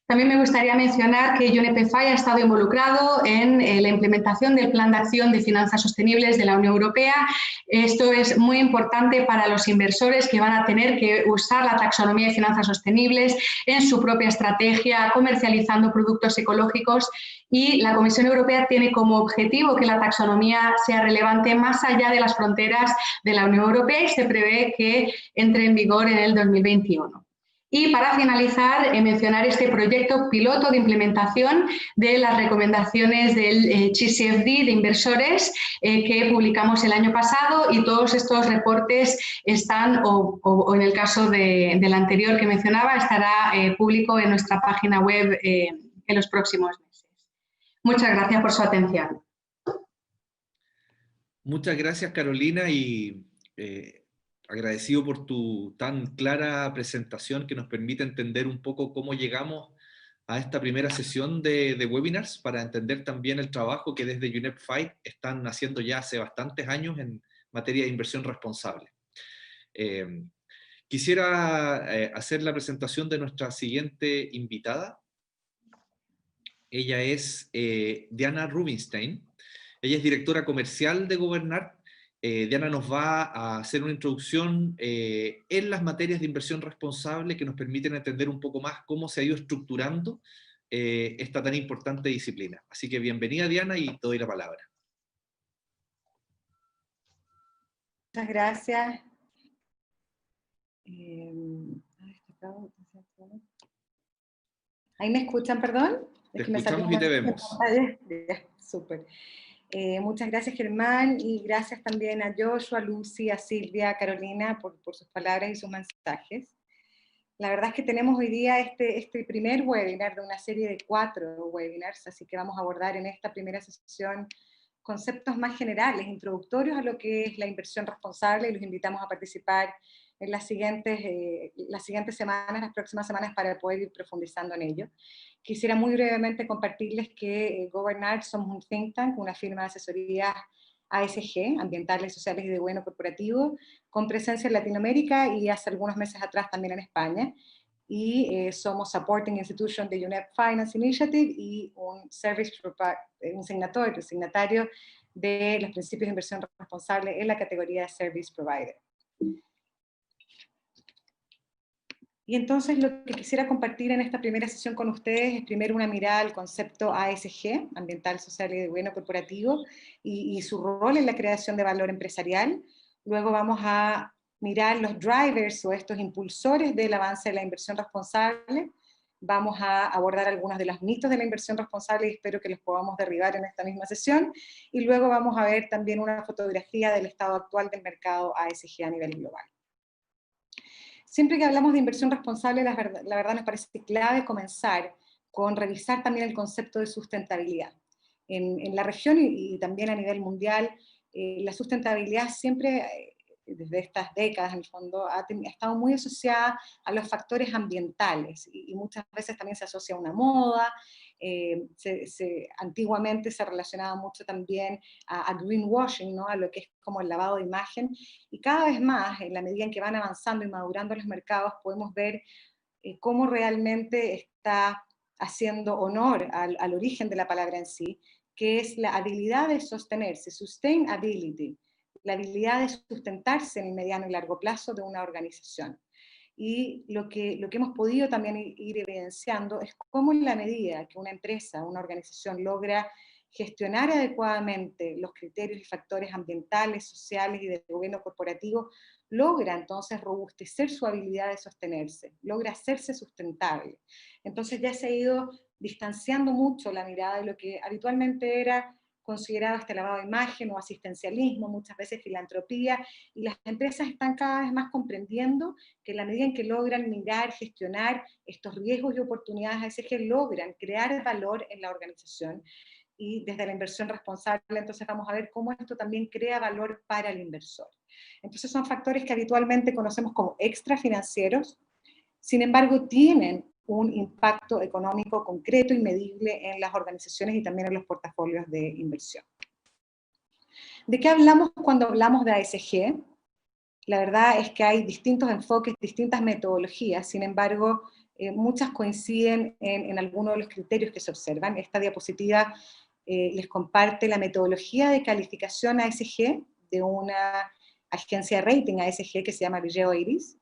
También me gustaría mencionar que UNEP-FI ha estado involucrado en la implementación del Plan de Acción de Finanzas Sostenibles de la Unión Europea. Esto es muy importante para los inversores, que van a tener que usar la taxonomía de finanzas sostenibles en su propia estrategia, comercializando productos ecológicos, y la Comisión Europea tiene como objetivo que la taxonomía sea relevante más allá de las fronteras de la Unión Europea, y se prevé que entre en vigor en el 2021. Y para finalizar, mencionar este proyecto piloto de implementación de las recomendaciones del TCFD de inversores que publicamos el año pasado, y todos estos reportes están, o en el caso del anterior que mencionaba, estará público en nuestra página web en los próximos meses. Muchas gracias por su atención. Muchas gracias, Carolina, y agradecido por tu tan clara presentación que nos permite entender un poco cómo llegamos a esta primera sesión de webinars, para entender también el trabajo que desde UNEP-FI están haciendo ya hace bastantes años en materia de inversión responsable. Quisiera hacer la presentación de nuestra siguiente invitada. Ella es Diana Rubinstein. Ella es directora comercial de Governart. Diana nos va a hacer una introducción en las materias de inversión responsable que nos permiten entender un poco más cómo se ha ido estructurando esta tan importante disciplina. Así que bienvenida, Diana, y te doy la palabra. Muchas gracias. ¿Ahí me escuchan, perdón? Te escuchamos y te vemos. Súper. Muchas gracias, Germán, y gracias también a Joshua, a Lucy, a Silvia, a Carolina por sus palabras y sus mensajes. La verdad es que tenemos hoy día este primer webinar de una serie de 4 webinars, así que vamos a abordar en esta primera sesión conceptos más generales, introductorios a lo que es la inversión responsable, y los invitamos a participar en las siguientes semanas, las próximas semanas, para poder ir profundizando en ello. Quisiera muy brevemente compartirles que Governart somos un think tank, una firma de asesoría ASG, ambientales, sociales y de gobierno corporativo, con presencia en Latinoamérica y hace algunos meses atrás también en España. Y somos Supporting Institution de UNEP Finance Initiative y un signatario de los principios de inversión responsable en la categoría de Service Provider. Y entonces lo que quisiera compartir en esta primera sesión con ustedes es primero una mirada al concepto ASG, ambiental, social y de gobierno corporativo, y su rol en la creación de valor empresarial. Luego vamos a mirar los drivers o estos impulsores del avance de la inversión responsable. Vamos a abordar algunos de los mitos de la inversión responsable, y espero que los podamos derribar en esta misma sesión. Y luego vamos a ver también una fotografía del estado actual del mercado ASG a nivel global. Siempre que hablamos de inversión responsable, la verdad nos parece clave comenzar con revisar también el concepto de sustentabilidad. En la región y también a nivel mundial, la sustentabilidad siempre desde estas décadas en el fondo, ha estado muy asociada a los factores ambientales, y muchas veces también se asocia a una moda. Antiguamente se relacionaba mucho también a greenwashing, ¿no? A lo que es como el lavado de imagen, y cada vez más, en la medida en que van avanzando y madurando los mercados, podemos ver cómo realmente está haciendo honor al origen de la palabra en sí, que es la habilidad de sostenerse, sustainability, la habilidad de sustentarse en el mediano y largo plazo de una organización. Y lo que hemos podido también ir evidenciando es cómo en la medida que una empresa, una organización logra gestionar adecuadamente los criterios y factores ambientales, sociales y de gobierno corporativo, logra entonces robustecer su habilidad de sostenerse, logra hacerse sustentable. Entonces ya se ha ido distanciando mucho la mirada de lo que habitualmente era considerado este lavado de imagen o asistencialismo, muchas veces filantropía, y las empresas están cada vez más comprendiendo que en la medida en que logran mirar, gestionar estos riesgos y oportunidades ASG, logran crear valor en la organización. Y desde la inversión responsable, entonces vamos a ver cómo esto también crea valor para el inversor. Entonces son factores que habitualmente conocemos como extrafinancieros, sin embargo tienen un impacto económico concreto y medible en las organizaciones y también en los portafolios de inversión. ¿De qué hablamos cuando hablamos de ASG? La verdad es que hay distintos enfoques, distintas metodologías, sin embargo, muchas coinciden en algunos de los criterios que se observan. Esta diapositiva les comparte la metodología de calificación ASG de una agencia de rating ASG que se llama Vigeo Eiris,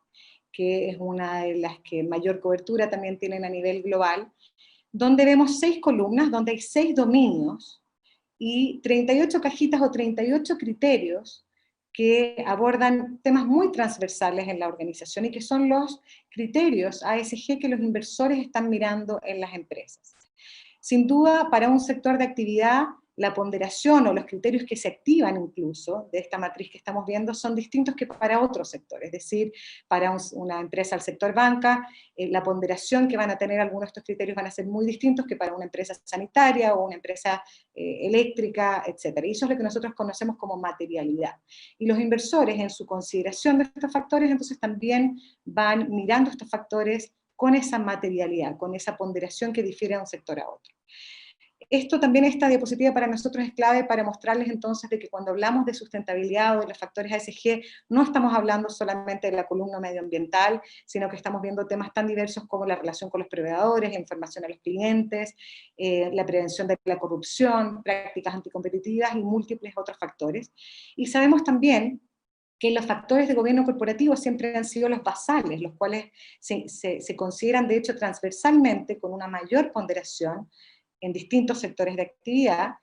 que es una de las que mayor cobertura también tienen a nivel global, donde vemos 6 columnas, donde hay 6 dominios, y 38 cajitas o 38 criterios que abordan temas muy transversales en la organización y que son los criterios ASG que los inversores están mirando en las empresas. Sin duda, para un sector de actividad, la ponderación o los criterios que se activan incluso de esta matriz que estamos viendo son distintos que para otros sectores. Es decir, para una empresa del sector banca, la ponderación que van a tener algunos de estos criterios van a ser muy distintos que para una empresa sanitaria o una empresa eléctrica, etc. Y eso es lo que nosotros conocemos como materialidad. Y los inversores, en su consideración de estos factores, entonces también van mirando estos factores con esa materialidad, con esa ponderación que difiere de un sector a otro. Esto también, esta diapositiva para nosotros es clave para mostrarles entonces de que cuando hablamos de sustentabilidad o de los factores ASG, no estamos hablando solamente de la columna medioambiental, sino que estamos viendo temas tan diversos como la relación con los proveedores, la información a los clientes, la prevención de la corrupción, prácticas anticompetitivas y múltiples otros factores. Y sabemos también que los factores de gobierno corporativo siempre han sido los basales, los cuales se consideran de hecho transversalmente con una mayor ponderación en distintos sectores de actividad,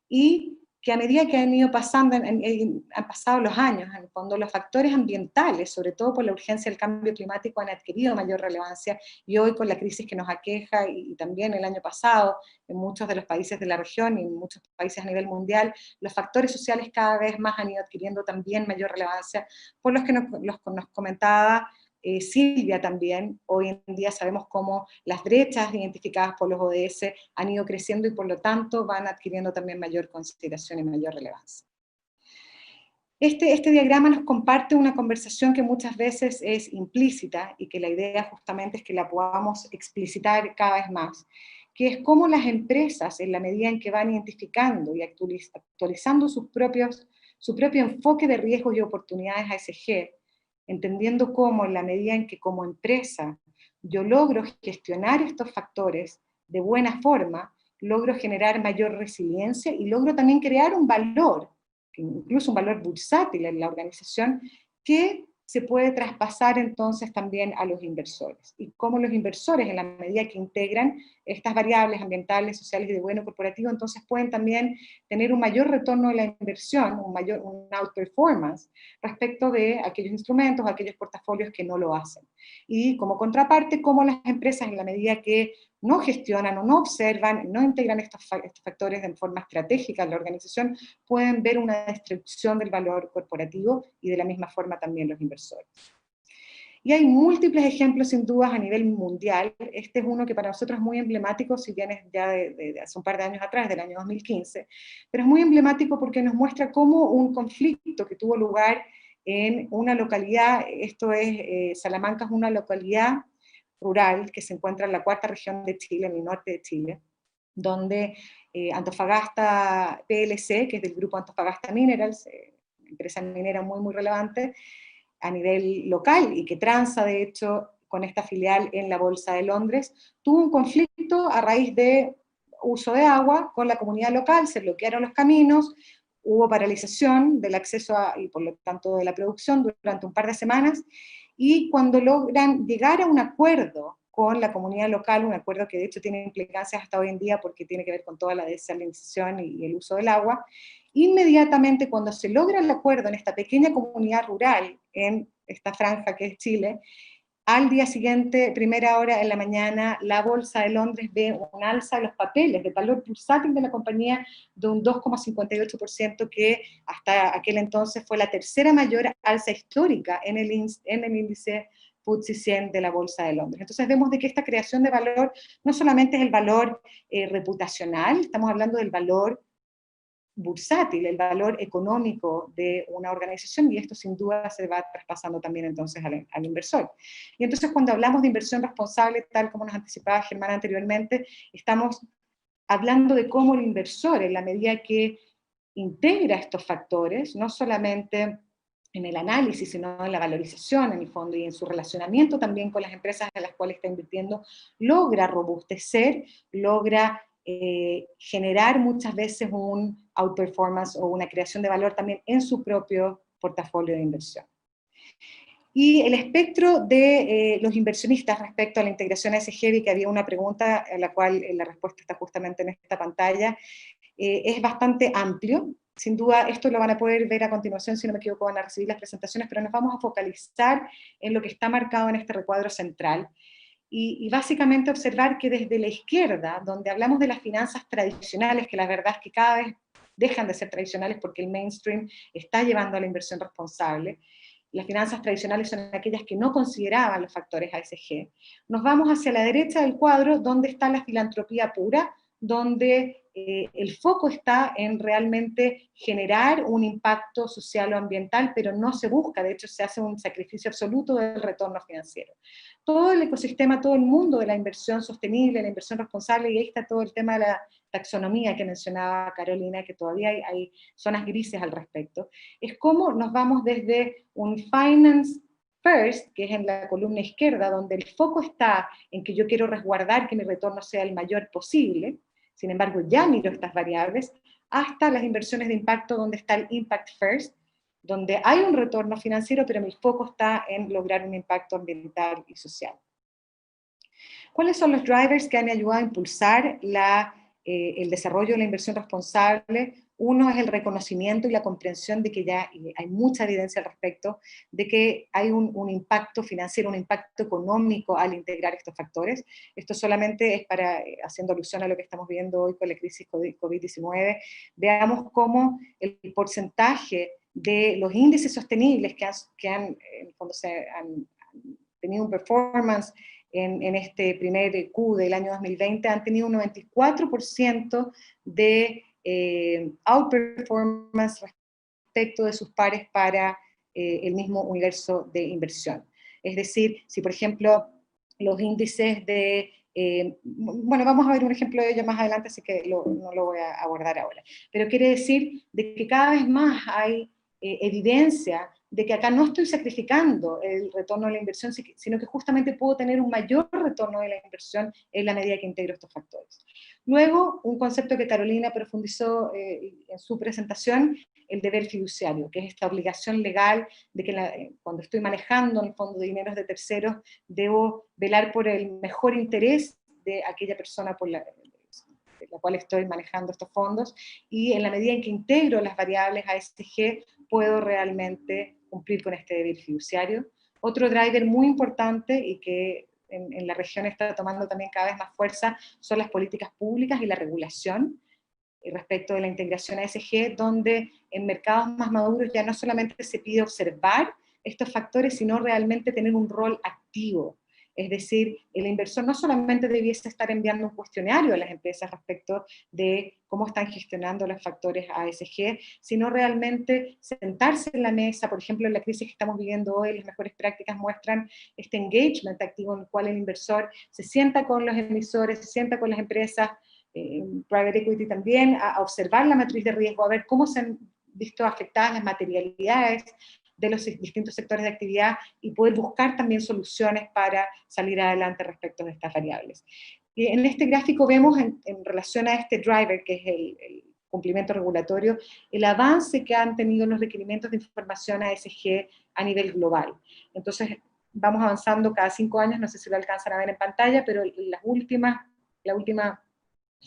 y que a medida que han ido pasando, han pasado los años, en el fondo los factores ambientales, sobre todo por la urgencia del cambio climático, han adquirido mayor relevancia, y hoy con la crisis que nos aqueja, y también el año pasado, en muchos de los países de la región y en muchos países a nivel mundial, los factores sociales cada vez más han ido adquiriendo también mayor relevancia, por los que nos comentaba Silvia también. Hoy en día sabemos cómo las brechas identificadas por los ODS han ido creciendo y por lo tanto van adquiriendo también mayor consideración y mayor relevancia. Este diagrama nos comparte una conversación que muchas veces es implícita y que la idea justamente es que la podamos explicitar cada vez más, que es cómo las empresas, en la medida en que van identificando y actualizando su propio enfoque de riesgos y oportunidades ASG, entendiendo cómo en la medida en que como empresa yo logro gestionar estos factores de buena forma, logro generar mayor resiliencia y logro también crear un valor, incluso un valor bursátil en la organización, que se puede traspasar entonces también a los inversores. Y cómo los inversores, en la medida que integran estas variables ambientales, sociales y de bueno corporativo, entonces pueden también tener un mayor retorno de la inversión, un outperformance, respecto de aquellos instrumentos, aquellos portafolios que no lo hacen. Y como contraparte, cómo las empresas, en la medida que no gestionan o no observan, no integran estos factores de forma estratégica en la organización, pueden ver una destrucción del valor corporativo y de la misma forma también los inversores. Y hay múltiples ejemplos sin dudas a nivel mundial. Este es uno que para nosotros es muy emblemático, si bien es ya de hace un par de años atrás, del año 2015, pero es muy emblemático porque nos muestra cómo un conflicto que tuvo lugar en una localidad, esto es, Salamanca es una localidad rural que se encuentra en la 4ª región de Chile, en el norte de Chile, donde Antofagasta PLC, que es del grupo Antofagasta Minerals, empresa minera muy, muy relevante a nivel local y que transa, de hecho, con esta filial en la Bolsa de Londres, tuvo un conflicto a raíz de uso de agua con la comunidad local, se bloquearon los caminos, hubo paralización del acceso y por lo tanto de la producción durante un par de semanas, y cuando logran llegar a un acuerdo con la comunidad local, un acuerdo que de hecho tiene implicancias hasta hoy en día porque tiene que ver con toda la desalinización y el uso del agua, inmediatamente cuando se logra el acuerdo en esta pequeña comunidad rural, en esta franja que es Chile, al día siguiente, primera hora en la mañana, la Bolsa de Londres ve un alza de los papeles, del valor bursátil de la compañía de un 2,58%, que hasta aquel entonces fue la tercera mayor alza histórica en el índice FTSE 100 de la Bolsa de Londres. Entonces vemos de que esta creación de valor no solamente es el valor reputacional, estamos hablando del valor bursátil, el valor económico de una organización, y esto sin duda se va traspasando también entonces al inversor. Y entonces cuando hablamos de inversión responsable, tal como nos anticipaba Germán anteriormente, estamos hablando de cómo el inversor, en la medida que integra estos factores, no solamente en el análisis, sino en la valorización en el fondo y en su relacionamiento también con las empresas en las cuales está invirtiendo, logra robustecer, logra generar muchas veces un outperformance o una creación de valor también en su propio portafolio de inversión. Y el espectro de los inversionistas respecto a la integración ESG, vi que había una pregunta a la cual la respuesta está justamente en esta pantalla, es bastante amplio. Sin duda, esto lo van a poder ver a continuación, si no me equivoco, van a recibir las presentaciones, pero nos vamos a focalizar en lo que está marcado en este recuadro central. Y básicamente observar que desde la izquierda, donde hablamos de las finanzas tradicionales, que la verdad es que cada vez dejan de ser tradicionales porque el mainstream está llevando a la inversión responsable, las finanzas tradicionales son aquellas que no consideraban los factores ESG, nos vamos hacia la derecha del cuadro, donde está la filantropía pura, donde el foco está en realmente generar un impacto social o ambiental, pero no se busca, de hecho se hace un sacrificio absoluto del retorno financiero. Todo el ecosistema, todo el mundo de la inversión sostenible, la inversión responsable, y ahí está todo el tema de la taxonomía que mencionaba Carolina, que todavía hay zonas grises al respecto, es cómo nos vamos desde un finance first, que es en la columna izquierda, donde el foco está en que yo quiero resguardar que mi retorno sea el mayor posible, sin embargo ya miro estas variables, hasta las inversiones de impacto, donde está el impact first, donde hay un retorno financiero, pero mi foco está en lograr un impacto ambiental y social. ¿Cuáles son los drivers que han ayudado a impulsar el desarrollo de la inversión responsable? Uno es el reconocimiento y la comprensión de que ya hay mucha evidencia al respecto, de que hay un impacto financiero, un impacto económico al integrar estos factores. Esto solamente es para, haciendo alusión a lo que estamos viendo hoy con la crisis COVID-19, veamos cómo el porcentaje de los índices sostenibles que han tenido un performance en este primer Q del año 2020, han tenido un 94% de outperformance respecto de sus pares para el mismo universo de inversión. Es decir, si por ejemplo los índices de, bueno, vamos a ver un ejemplo de ello más adelante, así que no lo voy a abordar ahora, pero quiere decir de que cada vez más hay evidencia de que acá no estoy sacrificando el retorno de la inversión, sino que justamente puedo tener un mayor retorno de la inversión en la medida que integro estos factores. Luego, un concepto que Carolina profundizó en su presentación, el deber fiduciario, que es esta obligación legal de que cuando estoy manejando en el fondo de dineros de terceros, debo velar por el mejor interés de aquella persona por la cual estoy manejando estos fondos, y en la medida en que integro las variables ESG, puedo realmente cumplir con este deber fiduciario. Otro driver muy importante y que en la región está tomando también cada vez más fuerza son las políticas públicas y la regulación respecto de la integración ESG, donde en mercados más maduros ya no solamente se pide observar estos factores, sino realmente tener un rol activo Es decir, el inversor no solamente debiese estar enviando un cuestionario a las empresas respecto de cómo están gestionando los factores ASG, sino realmente sentarse en la mesa. Por ejemplo, en la crisis que estamos viviendo hoy, las mejores prácticas muestran este engagement activo en el cual el inversor se sienta con los emisores, se sienta con las empresas, private equity también, a observar la matriz de riesgo, a ver cómo se han visto afectadas las materialidades de los distintos sectores de actividad y poder buscar también soluciones para salir adelante respecto de estas variables. Y en este gráfico vemos en relación a este driver, que es el cumplimiento regulatorio, el avance que han tenido los requerimientos de información ASG a nivel global. Entonces, vamos avanzando cada 5 años, no sé si lo alcanzan a ver en pantalla, pero la última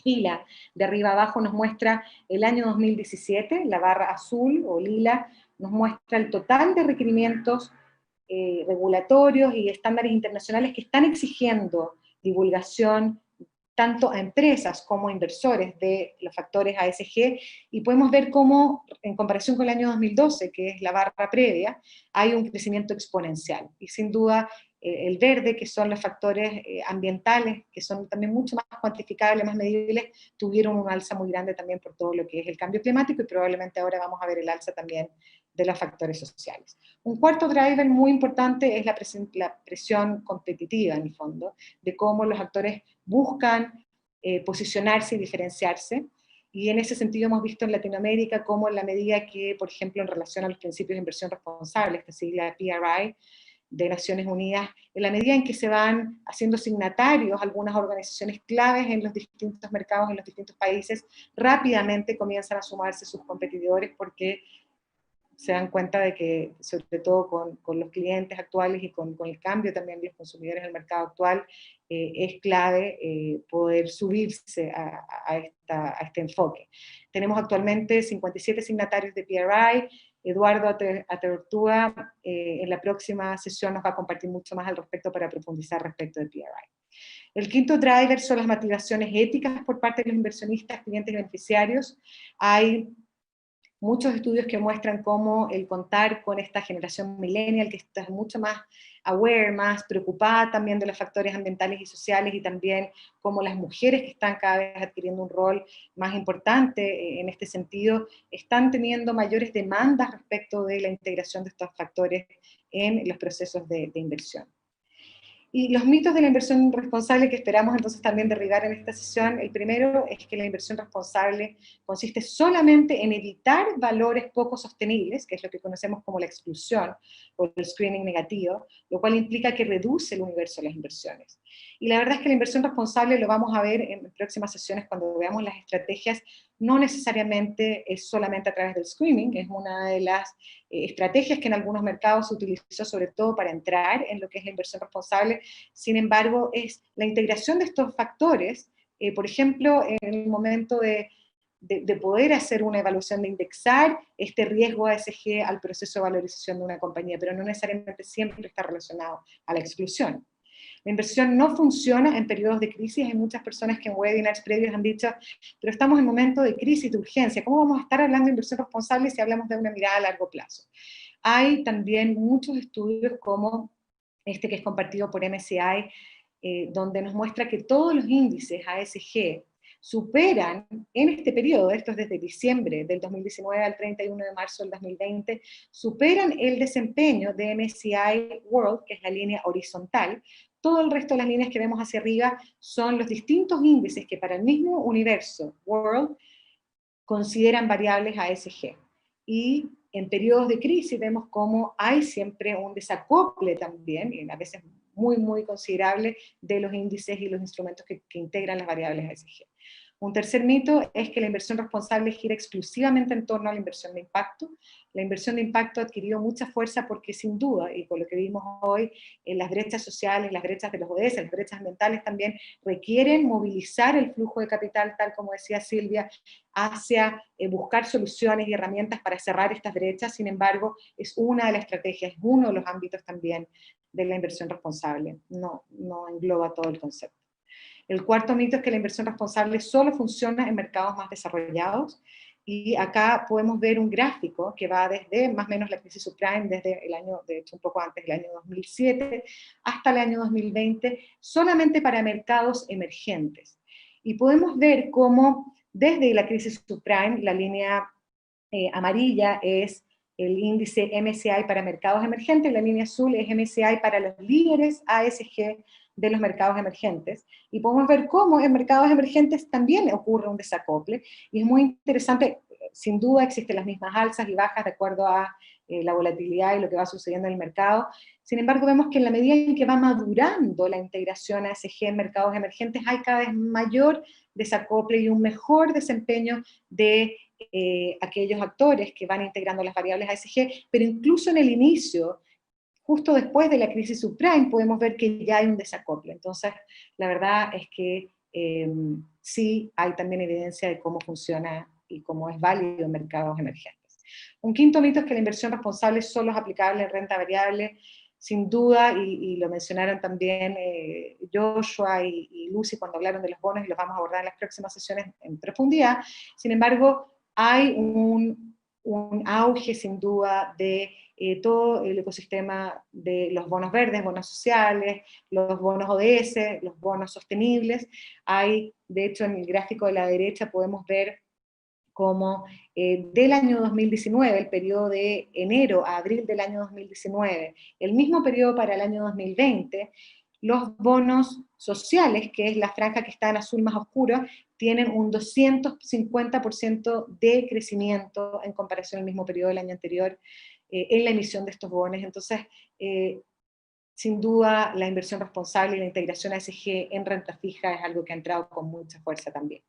fila de arriba a abajo nos muestra el año 2017, la barra azul o lila nos muestra el total de requerimientos regulatorios y estándares internacionales que están exigiendo divulgación tanto a empresas como a inversores de los factores ASG, y podemos ver cómo, en comparación con el año 2012, que es la barra previa, hay un crecimiento exponencial, y sin duda el verde, que son los factores ambientales, que son también mucho más cuantificables, más medibles, tuvieron un alza muy grande también por todo lo que es el cambio climático, y probablemente ahora vamos a ver el alza también de los factores sociales. Un cuarto driver muy importante es la presión competitiva, en el fondo, de cómo los actores buscan posicionarse y diferenciarse, y en ese sentido hemos visto en Latinoamérica cómo en la medida que, por ejemplo, en relación a los principios de inversión responsable, esta sigla PRI, de Naciones Unidas, en la medida en que se van haciendo signatarios algunas organizaciones claves en los distintos mercados, en los distintos países, rápidamente comienzan a sumarse sus competidores porque se dan cuenta de que, sobre todo con los clientes actuales y con el cambio también de los consumidores en el mercado actual, es clave poder subirse a este enfoque. Tenemos actualmente 57 signatarios de PRI. Eduardo Aterortúa en la próxima sesión nos va a compartir mucho más al respecto para profundizar respecto de PRI. El quinto driver son las motivaciones éticas por parte de los inversionistas, clientes y beneficiarios. Hay muchos estudios que muestran cómo el contar con esta generación millennial, que está mucho más aware, más preocupada también de los factores ambientales y sociales, y también cómo las mujeres que están cada vez adquiriendo un rol más importante en este sentido, están teniendo mayores demandas respecto de la integración de estos factores en los procesos de inversión. Y los mitos de la inversión responsable que esperamos entonces también derribar en esta sesión, el primero es que la inversión responsable consiste solamente en evitar valores poco sostenibles, que es lo que conocemos como la exclusión o el screening negativo, lo cual implica que reduce el universo de las inversiones. Y la verdad es que la inversión responsable, lo vamos a ver en próximas sesiones cuando veamos las estrategias, no necesariamente es solamente a través del screening, es una de las estrategias que en algunos mercados se utilizó sobre todo para entrar en lo que es la inversión responsable. Sin embargo, es la integración de estos factores, por ejemplo, en el momento de poder hacer una evaluación de indexar este riesgo ASG al proceso de valorización de una compañía, pero no necesariamente siempre está relacionado a la exclusión. La inversión no funciona en periodos de crisis. Hay muchas personas que en webinars previos han dicho, pero estamos en momento de crisis, de urgencia, ¿cómo vamos a estar hablando de inversión responsable si hablamos de una mirada a largo plazo? Hay también muchos estudios como este que es compartido por MSCI, donde nos muestra que todos los índices ASG superan en este periodo, esto es desde diciembre del 2019 al 31 de marzo del 2020, superan el desempeño de MSCI World, que es la línea horizontal. Todo el resto de las líneas que vemos hacia arriba son los distintos índices que para el mismo universo, World, consideran variables ASG. Y en periodos de crisis vemos cómo hay siempre un desacople también, y a veces muy, muy considerable, de los índices y los instrumentos que integran las variables ASG. Un tercer mito es que la inversión responsable gira exclusivamente en torno a la inversión de impacto. La inversión de impacto ha adquirido mucha fuerza porque sin duda, y con lo que vimos hoy, las brechas sociales, las brechas de los ODS, las brechas ambientales también requieren movilizar el flujo de capital, tal como decía Silvia, hacia buscar soluciones y herramientas para cerrar estas brechas. Sin embargo, es una de las estrategias, es uno de los ámbitos también de la inversión responsable, no engloba todo el concepto. El cuarto mito es que la inversión responsable solo funciona en mercados más desarrollados. y acá podemos ver un gráfico que va desde más o menos la crisis subprime, desde el año, de hecho un poco antes del año 2007, hasta el año 2020, solamente para mercados emergentes. Y podemos ver cómo desde la crisis subprime, la línea amarilla es el índice MSCI para mercados emergentes, la línea azul es MSCI para los líderes ASG de los mercados emergentes, y podemos ver cómo en mercados emergentes también ocurre un desacople, y es muy interesante, sin duda existen las mismas alzas y bajas de acuerdo a la volatilidad y lo que va sucediendo en el mercado. Sin embargo, vemos que en la medida en que va madurando la integración ASG en mercados emergentes, hay cada vez mayor desacople y un mejor desempeño de aquellos actores que van integrando las variables ASG, pero incluso en el inicio, justo después de la crisis subprime, podemos ver que ya hay un desacople. Entonces, la verdad es que sí hay también evidencia de cómo funciona y cómo es válido en mercados emergentes. Un quinto mito es que la inversión responsable solo es aplicable en renta variable. Sin duda, y lo mencionaron también Joshua y Lucy cuando hablaron de los bonos, y los vamos a abordar en las próximas sesiones en profundidad. Sin embargo, hay un auge sin duda de todo el ecosistema de los bonos verdes, bonos sociales, los bonos ODS, los bonos sostenibles. Hay, de hecho, en el gráfico de la derecha podemos ver cómo del año 2019, el periodo de enero a abril del año 2019, el mismo periodo para el año 2020, los bonos sociales, que es la franja que está en azul más oscuro, tienen un 250% de crecimiento en comparación al mismo periodo del año anterior en la emisión de estos bonos. Entonces, sin duda, la inversión responsable y la integración ASG en renta fija es algo que ha entrado con mucha fuerza también.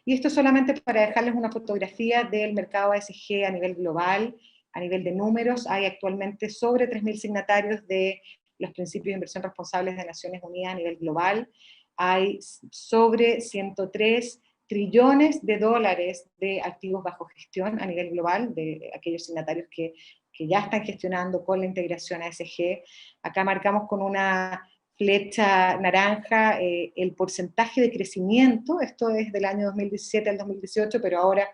Y esto solamente para dejarles una fotografía del mercado ASG a nivel global, a nivel de números. Hay actualmente sobre 3.000 signatarios de los principios de inversión responsables de Naciones Unidas a nivel global. Hay sobre 103 trillones de dólares de activos bajo gestión a nivel global, de aquellos signatarios que ya están gestionando con la integración ASG. Acá marcamos con una flecha naranja el porcentaje de crecimiento. Esto es del año 2017 al 2018, pero ahora,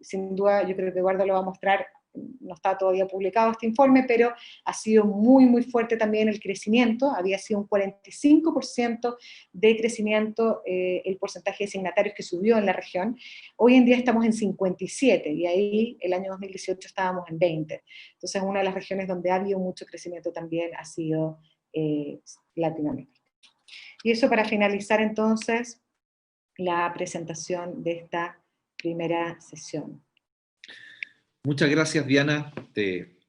sin duda, yo creo que Eduardo lo va a mostrar, no está todavía publicado este informe, pero ha sido muy, muy fuerte también el crecimiento. Había sido un 45% de crecimiento el porcentaje de signatarios que subió en la región. Hoy en día estamos en 57, y ahí el año 2018 estábamos en 20. Entonces, una de las regiones donde ha habido mucho crecimiento también ha sido Latinoamérica. Y eso para finalizar entonces la presentación de esta primera sesión. Muchas gracias, Diana. Te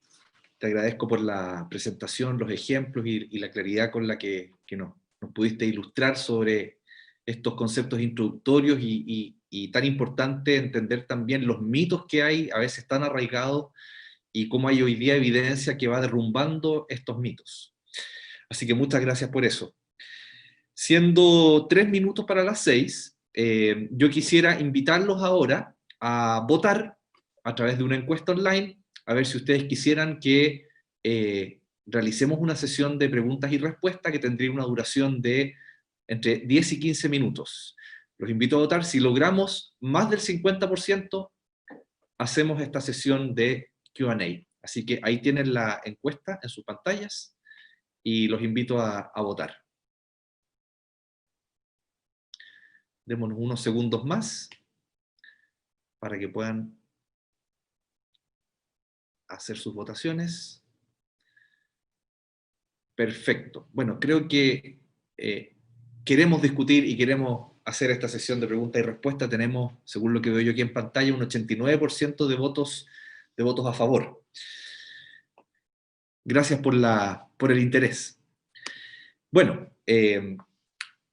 agradezco por la presentación, los ejemplos y la claridad con la que nos pudiste ilustrar sobre estos conceptos introductorios y tan importante entender también los mitos que hay, a veces tan arraigados, y cómo hay hoy día evidencia que va derrumbando estos mitos. Así que muchas gracias por eso. Siendo 3 minutos para las 6, yo quisiera invitarlos ahora a votar a través de una encuesta online, a ver si ustedes quisieran que realicemos una sesión de preguntas y respuestas que tendría una duración de entre 10 y 15 minutos. Los invito a votar. Si logramos más del 50%, hacemos esta sesión de Q&A. Así que ahí tienen la encuesta en sus pantallas, y los invito a votar. Démonos unos segundos más para que puedan hacer sus votaciones. Perfecto. Bueno, creo que queremos discutir y queremos hacer esta sesión de preguntas y respuestas. Tenemos, según lo que veo yo aquí en pantalla, un 89% de votos a favor. Gracias por el interés. Bueno,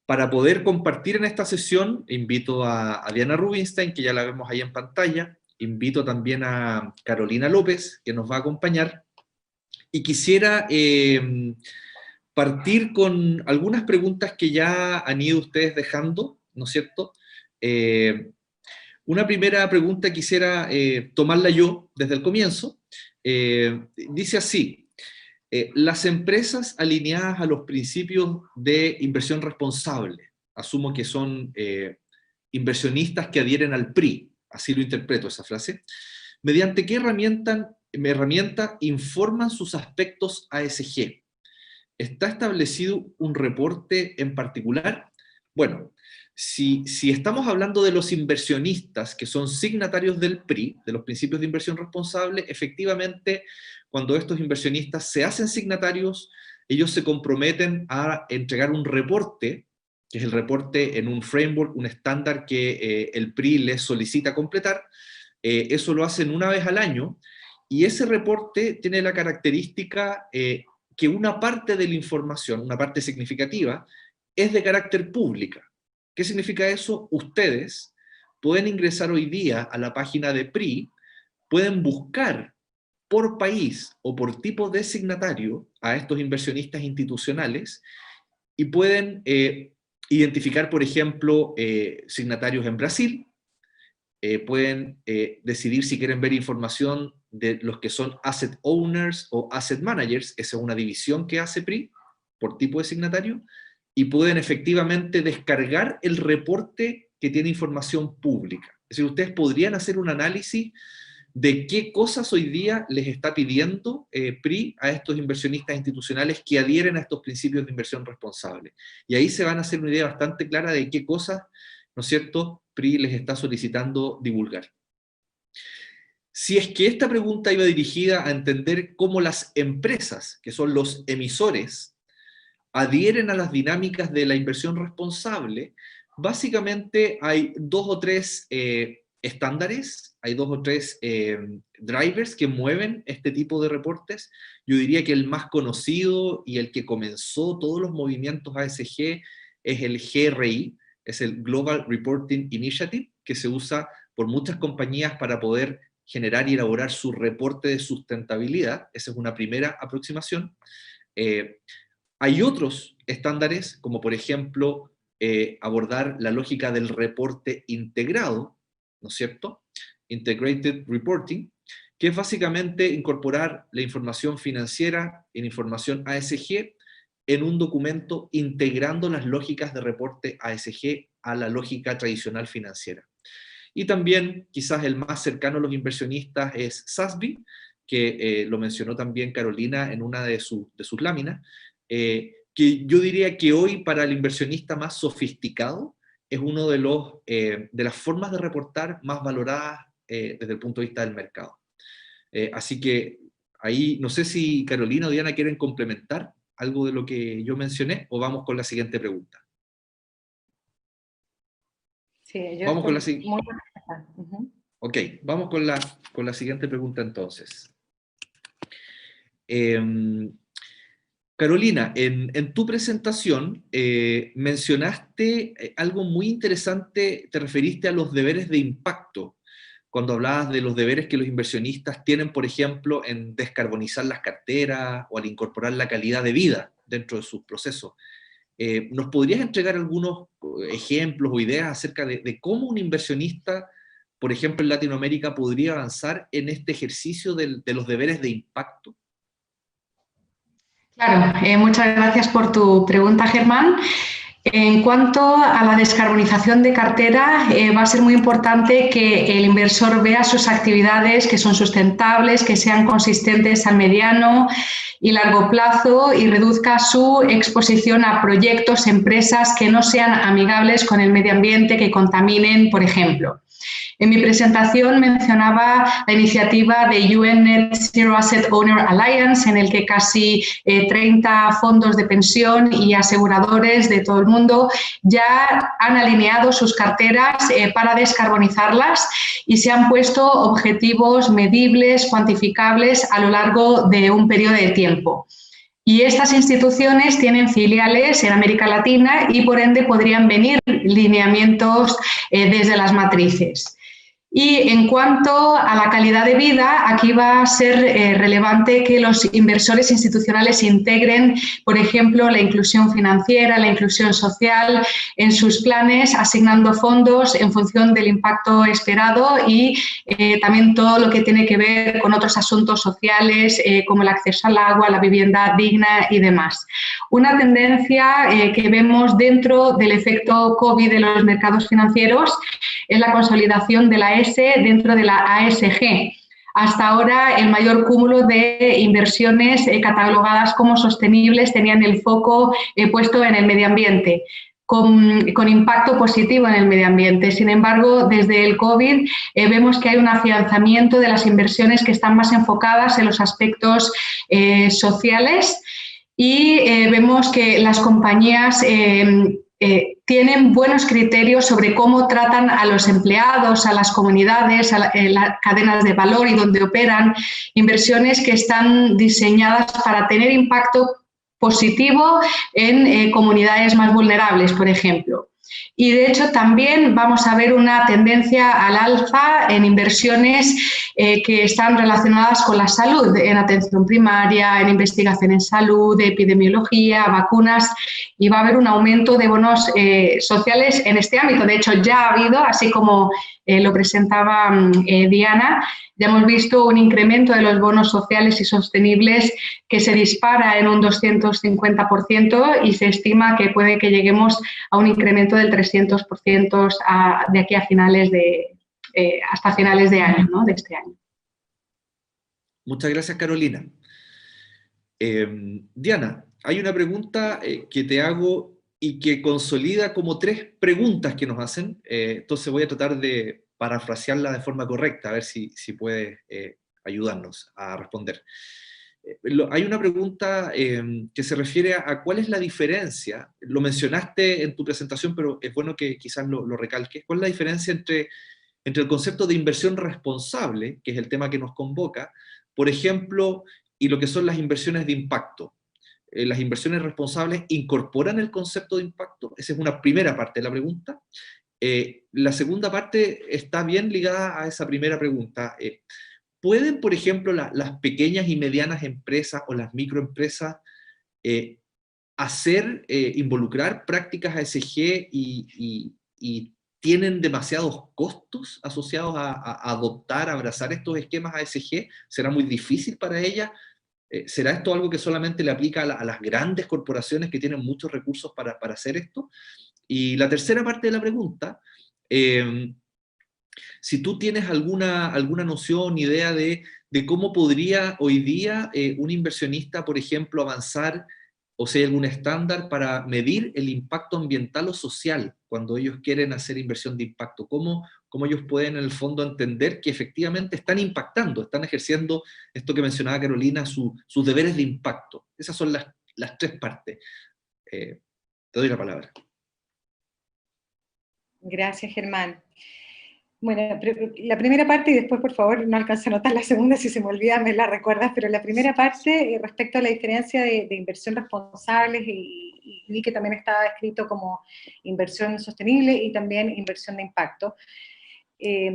para poder compartir en esta sesión, invito a Diana Rubinstein, que ya la vemos ahí en pantalla. Invito también a Carolina López, que nos va a acompañar. Y quisiera partir con algunas preguntas que ya han ido ustedes dejando, ¿no es cierto? Una primera pregunta quisiera tomarla yo desde el comienzo. Dice así: las empresas alineadas a los principios de inversión responsable, asumo que son inversionistas que adhieren al PRI, así lo interpreto esa frase, ¿mediante qué herramienta informan sus aspectos ASG? ¿Está establecido un reporte en particular? Bueno, si estamos hablando de los inversionistas que son signatarios del PRI, de los principios de inversión responsable, efectivamente, cuando estos inversionistas se hacen signatarios, ellos se comprometen a entregar un reporte, que es el reporte en un framework, un estándar que el PRI les solicita completar. Eso lo hacen una vez al año, y ese reporte tiene la característica que una parte de la información, una parte significativa, es de carácter pública. ¿Qué significa eso? Ustedes pueden ingresar hoy día a la página de PRI, pueden buscar por país o por tipo de signatario a estos inversionistas institucionales y pueden identificar, por ejemplo, signatarios en Brasil, pueden decidir si quieren ver información de los que son asset owners o asset managers, esa es una división que hace PRI, por tipo de signatario, y pueden efectivamente descargar el reporte que tiene información pública. Es decir, ustedes podrían hacer un análisis de qué cosas hoy día les está pidiendo PRI a estos inversionistas institucionales que adhieren a estos principios de inversión responsable. Y ahí se van a hacer una idea bastante clara de qué cosas, ¿no es cierto?, PRI les está solicitando divulgar. Si es que esta pregunta iba dirigida a entender cómo las empresas, que son los emisores, adhieren a las dinámicas de la inversión responsable, básicamente hay 2 o 3 estándares, hay 2 o 3 drivers que mueven este tipo de reportes. Yo diría que el más conocido y el que comenzó todos los movimientos ASG es el GRI, es el Global Reporting Initiative, que se usa por muchas compañías para poder generar y elaborar su reporte de sustentabilidad. Esa es una primera aproximación. Hay otros estándares, como por ejemplo, abordar la lógica del reporte integrado, ¿no es cierto? Integrated Reporting, que es básicamente incorporar la información financiera en información ASG en un documento integrando las lógicas de reporte ASG a la lógica tradicional financiera. Y también, quizás el más cercano a los inversionistas es SASB, que lo mencionó también Carolina en una de sus láminas, que yo diría que hoy para el inversionista más sofisticado es uno de las formas de reportar más valoradas desde el punto de vista del mercado. Así que ahí, no sé si Carolina o Diana quieren complementar algo de lo que yo mencioné, o vamos con la siguiente pregunta. Sí, vamos con la siguiente. Ok, vamos con la siguiente pregunta entonces. Carolina, en tu presentación mencionaste algo muy interesante, te referiste a los deberes de impacto, cuando hablabas de los deberes que los inversionistas tienen, por ejemplo, en descarbonizar las carteras o al incorporar la calidad de vida dentro de sus procesos. ¿Nos podrías entregar algunos ejemplos o ideas acerca de cómo un inversionista, por ejemplo en Latinoamérica, podría avanzar en este ejercicio de los deberes de impacto? Claro, muchas gracias por tu pregunta, Germán. En cuanto a la descarbonización de cartera, va a ser muy importante que el inversor vea sus actividades que son sustentables, que sean consistentes al mediano y largo plazo y reduzca su exposición a proyectos, empresas que no sean amigables con el medio ambiente, que contaminen, por ejemplo. En mi presentación mencionaba la iniciativa de UN Net Zero Asset Owner Alliance, en el que casi 30 fondos de pensión y aseguradores de todo el mundo ya han alineado sus carteras para descarbonizarlas y se han puesto objetivos medibles, cuantificables a lo largo de un periodo de tiempo. Y estas instituciones tienen filiales en América Latina y por ende podrían venir lineamientos desde las matrices. Y en cuanto a la calidad de vida, aquí va a ser relevante que los inversores institucionales integren, por ejemplo, la inclusión financiera, la inclusión social en sus planes, asignando fondos en función del impacto esperado y también todo lo que tiene que ver con otros asuntos sociales como el acceso al agua, la vivienda digna y demás. Una tendencia que vemos dentro del efecto COVID de los mercados financieros es la consolidación de la S dentro de la ASG. Hasta ahora, el mayor cúmulo de inversiones catalogadas como sostenibles tenían el foco puesto en el medio ambiente, con impacto positivo en el medio ambiente. Sin embargo, desde el COVID vemos que hay un afianzamiento de las inversiones que están más enfocadas en los aspectos sociales y vemos que las compañías tienen buenos criterios sobre cómo tratan a los empleados, a las comunidades, a las cadenas de valor y donde operan, inversiones que están diseñadas para tener impacto positivo en comunidades más vulnerables, por ejemplo. Y de hecho también vamos a ver una tendencia al alza en inversiones que están relacionadas con la salud, en atención primaria, en investigación en salud, epidemiología, vacunas, y va a haber un aumento de bonos sociales en este ámbito. De hecho ya ha habido, así como lo presentaba Diana, ya hemos visto un incremento de los bonos sociales y sostenibles que se dispara en un 250% y se estima que puede que lleguemos a un incremento del 300% de aquí a finales hasta finales de año, ¿no? De este año. Muchas gracias, Carolina. Diana, hay una pregunta que te hago y que consolida como 3 preguntas que nos hacen, entonces voy a tratar de parafrasearla de forma correcta, a ver si puedes ayudarnos a responder. Hay una pregunta que se refiere a cuál es la diferencia, lo mencionaste en tu presentación, pero es bueno que quizás lo recalques, ¿cuál es la diferencia entre el concepto de inversión responsable, que es el tema que nos convoca, por ejemplo, y lo que son las inversiones de impacto? ¿Las inversiones responsables incorporan el concepto de impacto? Esa es una primera parte de la pregunta. La segunda parte está bien ligada a esa primera pregunta. ¿Pueden, por ejemplo, las pequeñas y medianas empresas o las microempresas involucrar prácticas ASG y tienen demasiados costos asociados a adoptar, a abrazar estos esquemas ASG? ¿Será muy difícil para ellas? ¿Será esto algo que solamente le aplica a las grandes corporaciones que tienen muchos recursos para hacer esto? Y la tercera parte de la pregunta, si tú tienes alguna noción, idea de cómo podría hoy día un inversionista, por ejemplo, avanzar, o si hay algún estándar para medir el impacto ambiental o social cuando ellos quieren hacer inversión de impacto. ¿Cómo ellos pueden en el fondo entender que efectivamente están impactando, están ejerciendo esto que mencionaba Carolina, sus deberes de impacto? Esas son las 3 partes. Te doy la palabra. Gracias, Germán. Bueno, la primera parte, y después, por favor, no alcanzo a anotar la segunda, si se me olvida me la recuerdas, pero la primera parte, respecto a la diferencia de inversión responsable, y vi que también estaba escrito como inversión sostenible y también inversión de impacto. Se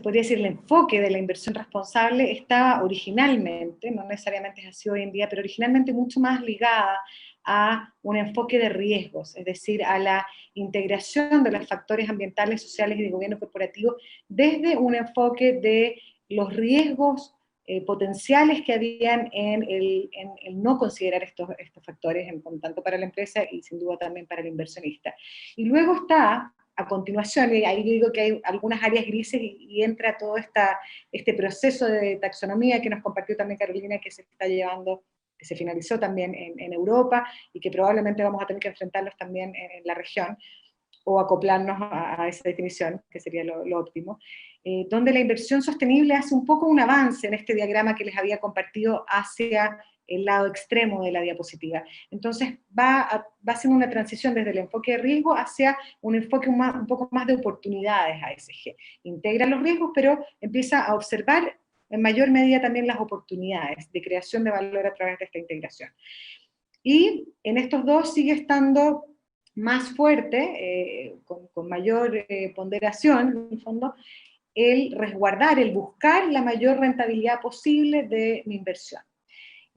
podría decir, el enfoque de la inversión responsable estaba originalmente, no necesariamente es así hoy en día, pero originalmente mucho más ligada a un enfoque de riesgos, es decir, a la integración de los factores ambientales, sociales y de gobierno corporativo desde un enfoque de los riesgos potenciales que habían en el no considerar estos factores, tanto para la empresa y sin duda también para el inversionista. Y luego está, a continuación, y ahí digo que hay algunas áreas grises y entra todo este proceso de taxonomía que nos compartió también Carolina, que se está llevando, que se finalizó también en Europa y que probablemente vamos a tener que enfrentarlos también en la región, o acoplarnos a esa definición, que sería lo óptimo, donde la inversión sostenible hace un poco un avance en este diagrama que les había compartido hacia el lado extremo de la diapositiva. Entonces va haciendo una transición desde el enfoque de riesgo hacia un enfoque un poco más de oportunidades ASG. Integra los riesgos, pero empieza a observar en mayor medida también las oportunidades de creación de valor a través de esta integración. Y en estos dos sigue estando más fuerte, con mayor ponderación, en el fondo, el resguardar, el buscar la mayor rentabilidad posible de mi inversión.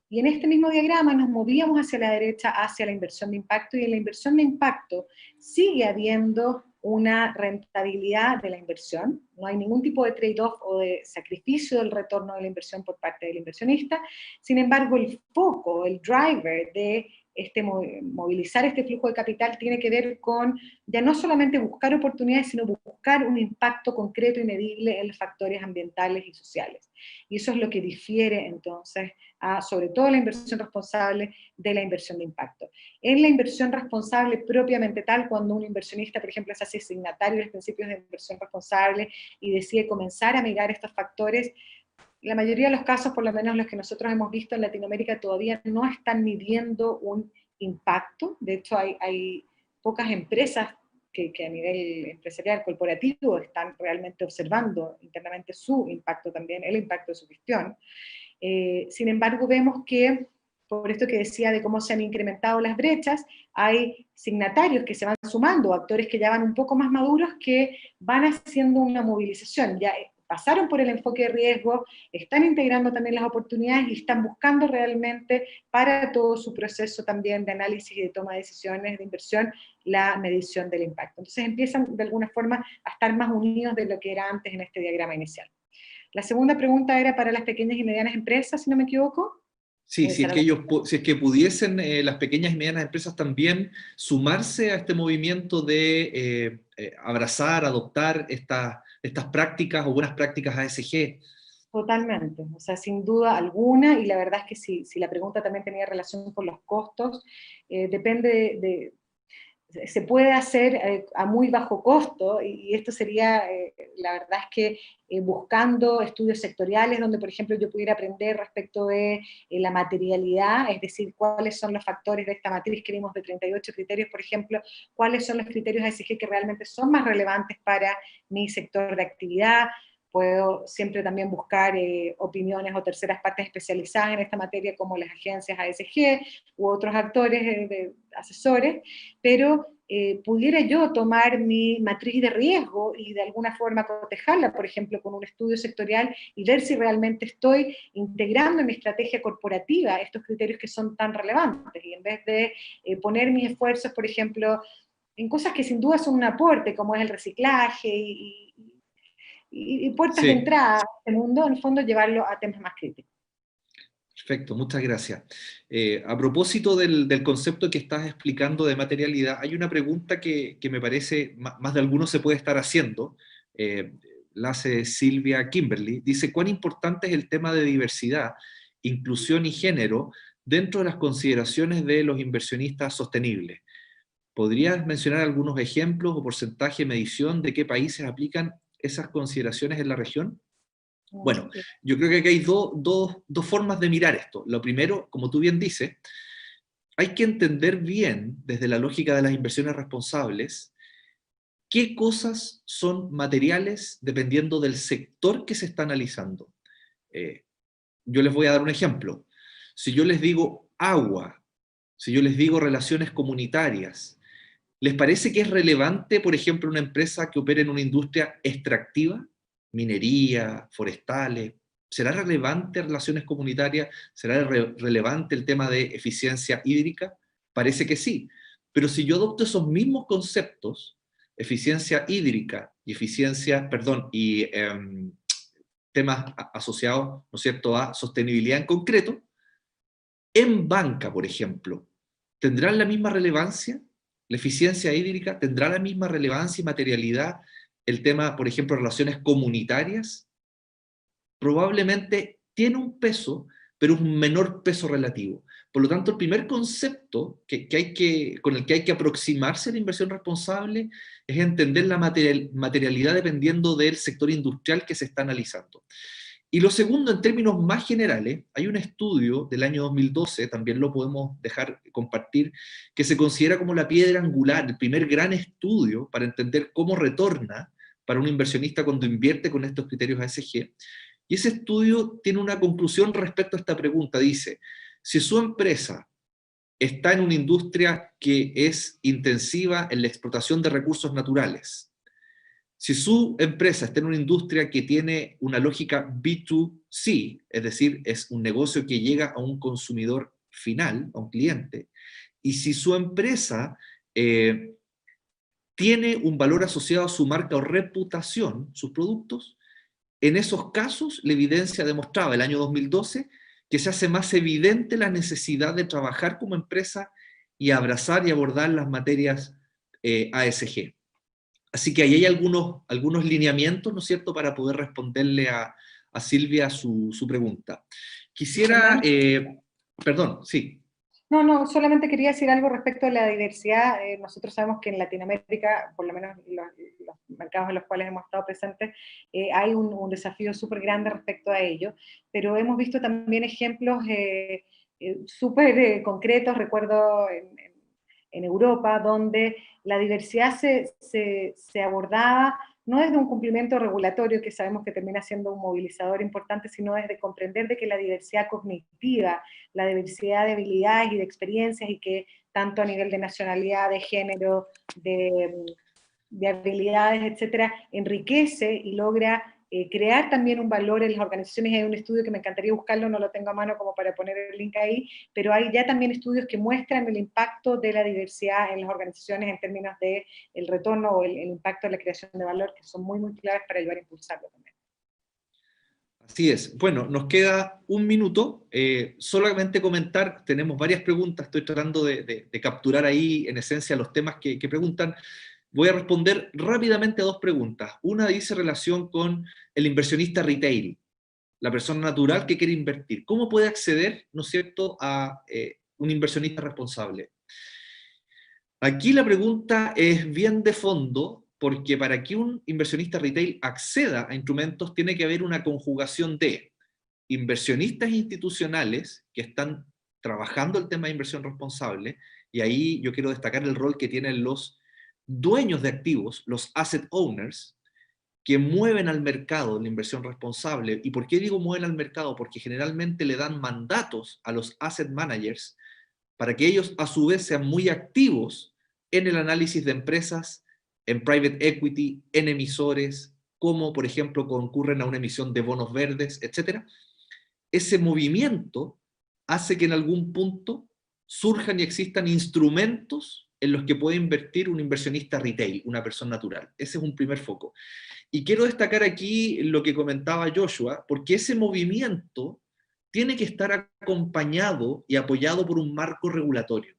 Y en este mismo diagrama nos movíamos hacia la derecha, hacia la inversión de impacto, y en la inversión de impacto sigue habiendo una rentabilidad de la inversión, no hay ningún tipo de trade-off o de sacrificio del retorno de la inversión por parte del inversionista. Sin embargo, el foco, el driver de movilizar este flujo de capital tiene que ver con ya no solamente buscar oportunidades, sino buscar un impacto concreto y medible en los factores ambientales y sociales. Y eso es lo que difiere entonces sobre todo la inversión responsable de la inversión de impacto. En la inversión responsable propiamente tal, cuando un inversionista, por ejemplo, se hace signatario de los principios de inversión responsable y decide comenzar a mirar estos factores, la mayoría de los casos, por lo menos los que nosotros hemos visto en Latinoamérica, todavía no están midiendo un impacto. De hecho, hay pocas empresas que a nivel empresarial, corporativo, están realmente observando internamente su impacto también, el impacto de su gestión. Sin embargo, vemos que, por esto que decía de cómo se han incrementado las brechas, hay signatarios que se van sumando, actores que ya van un poco más maduros, que van haciendo una movilización, ya pasaron por el enfoque de riesgo, están integrando también las oportunidades y están buscando realmente para todo su proceso también de análisis y de toma de decisiones de inversión, la medición del impacto. Entonces empiezan de alguna forma a estar más unidos de lo que era antes en este diagrama inicial. La segunda pregunta era para las pequeñas y medianas empresas, si no me equivoco. Sí, si es que pudiesen las pequeñas y medianas empresas también sumarse a este movimiento de abrazar, adoptar estas prácticas o buenas prácticas ASG. Totalmente, o sea, sin duda alguna, y la verdad es que si la pregunta también tenía relación con los costos, depende se puede hacer a muy bajo costo, y esto sería, la verdad es que buscando estudios sectoriales donde, por ejemplo, yo pudiera aprender respecto de la materialidad, es decir, cuáles son los factores de esta matriz que vimos de 38 criterios, por ejemplo, cuáles son los criterios ASG que realmente son más relevantes para mi sector de actividad. Puedo siempre también buscar opiniones o terceras partes especializadas en esta materia, como las agencias ASG u otros actores, asesores, pero pudiera yo tomar mi matriz de riesgo y de alguna forma cotejarla, por ejemplo, con un estudio sectorial y ver si realmente estoy integrando en mi estrategia corporativa estos criterios que son tan relevantes, y en vez de poner mis esfuerzos, por ejemplo, en cosas que sin duda son un aporte, como es el reciclaje y puertas de entrada a este mundo, en el fondo llevarlo a temas más críticos. Perfecto, muchas gracias. A propósito del concepto que estás explicando de materialidad, hay una pregunta que me parece más de algunos se puede estar haciendo, la hace Silvia Kimberly, dice: ¿cuán importante es el tema de diversidad, inclusión y género dentro de las consideraciones de los inversionistas sostenibles? ¿Podrías mencionar algunos ejemplos o porcentaje de medición de qué países aplican esas consideraciones en la región? Bueno, yo creo que aquí hay dos formas de mirar esto. Lo primero, como tú bien dices, hay que entender bien, desde la lógica de las inversiones responsables, qué cosas son materiales dependiendo del sector que se está analizando. Yo les voy a dar un ejemplo. Si yo les digo agua, si yo les digo relaciones comunitarias, ¿les parece que es relevante, por ejemplo, una empresa que opere en una industria extractiva? Minería, forestales. ¿Será relevante relaciones comunitarias? ¿Será relevante el tema de eficiencia hídrica? Parece que sí. Pero si yo adopto esos mismos conceptos, eficiencia hídrica y temas asociados, ¿no es cierto?, a sostenibilidad en concreto, en banca, por ejemplo, ¿tendrán la misma relevancia? ¿La eficiencia hídrica tendrá la misma relevancia y materialidad? El tema, por ejemplo, relaciones comunitarias, probablemente tiene un peso, pero un menor peso relativo. Por lo tanto, el primer concepto con el que hay que aproximarse a la inversión responsable es entender la materialidad dependiendo del sector industrial que se está analizando. Y lo segundo, en términos más generales, hay un estudio del año 2012, también lo podemos dejar compartir, que se considera como la piedra angular, el primer gran estudio para entender cómo retorna para un inversionista cuando invierte con estos criterios ASG. Y ese estudio tiene una conclusión respecto a esta pregunta. Dice: si su empresa está en una industria que es intensiva en la explotación de recursos naturales, si su empresa está en una industria que tiene una lógica B2C, es decir, es un negocio que llega a un consumidor final, a un cliente, y si su empresa tiene un valor asociado a su marca o reputación, sus productos, en esos casos la evidencia demostraba, el año 2012, que se hace más evidente la necesidad de trabajar como empresa y abrazar y abordar las materias ASG. Así que ahí hay algunos lineamientos, ¿no es cierto?, para poder responderle a Silvia su pregunta. Quisiera, perdón, sí. No, solamente quería decir algo respecto a la diversidad. Nosotros sabemos que en Latinoamérica, por lo menos los mercados en los cuales hemos estado presentes, hay un desafío súper grande respecto a ello, pero hemos visto también ejemplos súper concretos. Recuerdo en Europa, donde la diversidad se abordaba no desde un cumplimiento regulatorio, que sabemos que termina siendo un movilizador importante, sino desde comprender de que la diversidad cognitiva, la diversidad de habilidades y de experiencias, y que tanto a nivel de nacionalidad, de género, de habilidades, etcétera, enriquece y logra crear también un valor en las organizaciones. Hay un estudio que me encantaría buscarlo, no lo tengo a mano como para poner el link ahí, pero hay ya también estudios que muestran el impacto de la diversidad en las organizaciones en términos de el retorno o el impacto de la creación de valor, que son muy, muy claves para ayudar a impulsarlo también. Así es. Bueno, nos queda un minuto. Solamente comentar, tenemos varias preguntas, estoy tratando de capturar ahí en esencia los temas que preguntan. Voy a responder rápidamente a dos preguntas. Una dice relación con el inversionista retail, la persona natural que quiere invertir. ¿Cómo puede acceder, ¿no es cierto?, a un inversionista responsable? Aquí la pregunta es bien de fondo, porque para que un inversionista retail acceda a instrumentos tiene que haber una conjugación de inversionistas institucionales que están trabajando el tema de inversión responsable, y ahí yo quiero destacar el rol que tienen los dueños de activos, los asset owners, que mueven al mercado la inversión responsable. ¿Y por qué digo mueven al mercado? Porque generalmente le dan mandatos a los asset managers para que ellos a su vez sean muy activos en el análisis de empresas, en private equity, en emisores, como por ejemplo concurren a una emisión de bonos verdes, etc. Ese movimiento hace que en algún punto surjan y existan instrumentos en los que puede invertir un inversionista retail, una persona natural. Ese es un primer foco. Y quiero destacar aquí lo que comentaba Joshua, porque ese movimiento tiene que estar acompañado y apoyado por un marco regulatorio.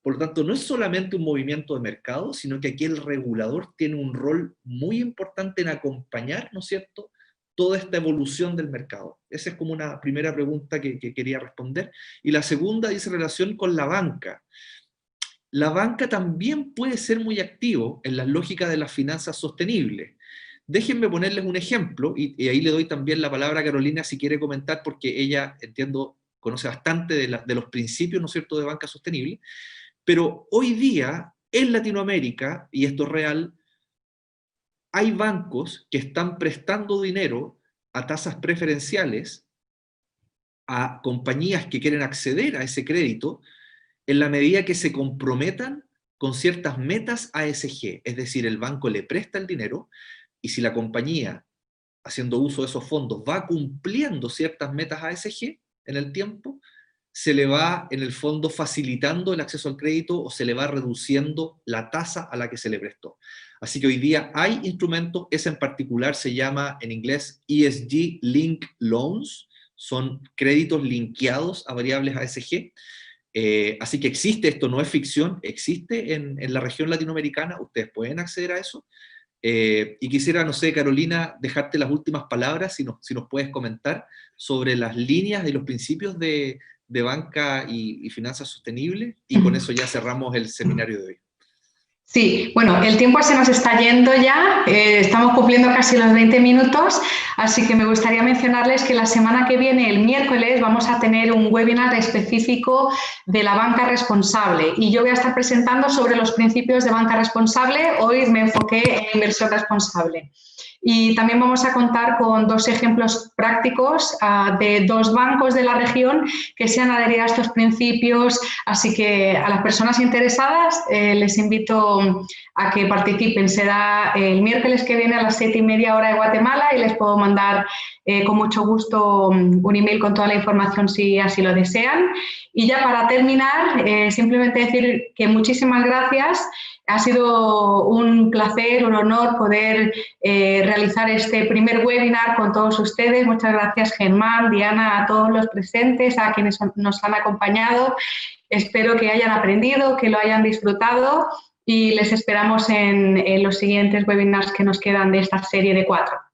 Por lo tanto, no es solamente un movimiento de mercado, sino que aquí el regulador tiene un rol muy importante en acompañar, ¿no es cierto?, toda esta evolución del mercado. Esa es como una primera pregunta que quería responder. Y la segunda dice relación con la banca. La banca también puede ser muy activo en la lógica de las finanzas sostenibles. Déjenme ponerles un ejemplo, y ahí le doy también la palabra a Carolina si quiere comentar, porque ella, entiendo, conoce bastante de los principios, ¿no es cierto?, de banca sostenible. Pero hoy día, en Latinoamérica, y esto es real, hay bancos que están prestando dinero a tasas preferenciales a compañías que quieren acceder a ese crédito, en la medida que se comprometan con ciertas metas ASG, es decir, el banco le presta el dinero, y si la compañía, haciendo uso de esos fondos, va cumpliendo ciertas metas ASG en el tiempo, se le va, en el fondo, facilitando el acceso al crédito o se le va reduciendo la tasa a la que se le prestó. Así que hoy día hay instrumentos, ese en particular se llama en inglés ESG Link Loans, son créditos linkeados a variables ASG. Así que existe, esto no es ficción, existe en la región latinoamericana, ustedes pueden acceder a eso. Y quisiera, no sé, Carolina, dejarte las últimas palabras, si nos puedes comentar sobre las líneas y los principios de banca y finanzas sostenibles, y con eso ya cerramos el seminario de hoy. Sí, bueno, el tiempo se nos está yendo ya, estamos cumpliendo casi los 20 minutos, así que me gustaría mencionarles que la semana que viene, el miércoles, vamos a tener un webinar específico de la banca responsable, y yo voy a estar presentando sobre los principios de banca responsable. Hoy me enfoqué en inversión responsable. Y también vamos a contar con 2 ejemplos prácticos de 2 bancos de la región que se han adherido a estos principios, así que a las personas interesadas les invito a que participen. Será el miércoles que viene a las 7:30 hora de Guatemala y les puedo mandar con mucho gusto un email con toda la información si así lo desean. Y ya para terminar, simplemente decir que muchísimas gracias. Ha sido un placer, un honor poder realizar este primer webinar con todos ustedes. Muchas gracias, Germán, Diana, a todos los presentes, a quienes nos han acompañado. Espero que hayan aprendido, que lo hayan disfrutado y les esperamos en los siguientes webinars que nos quedan de esta serie de 4.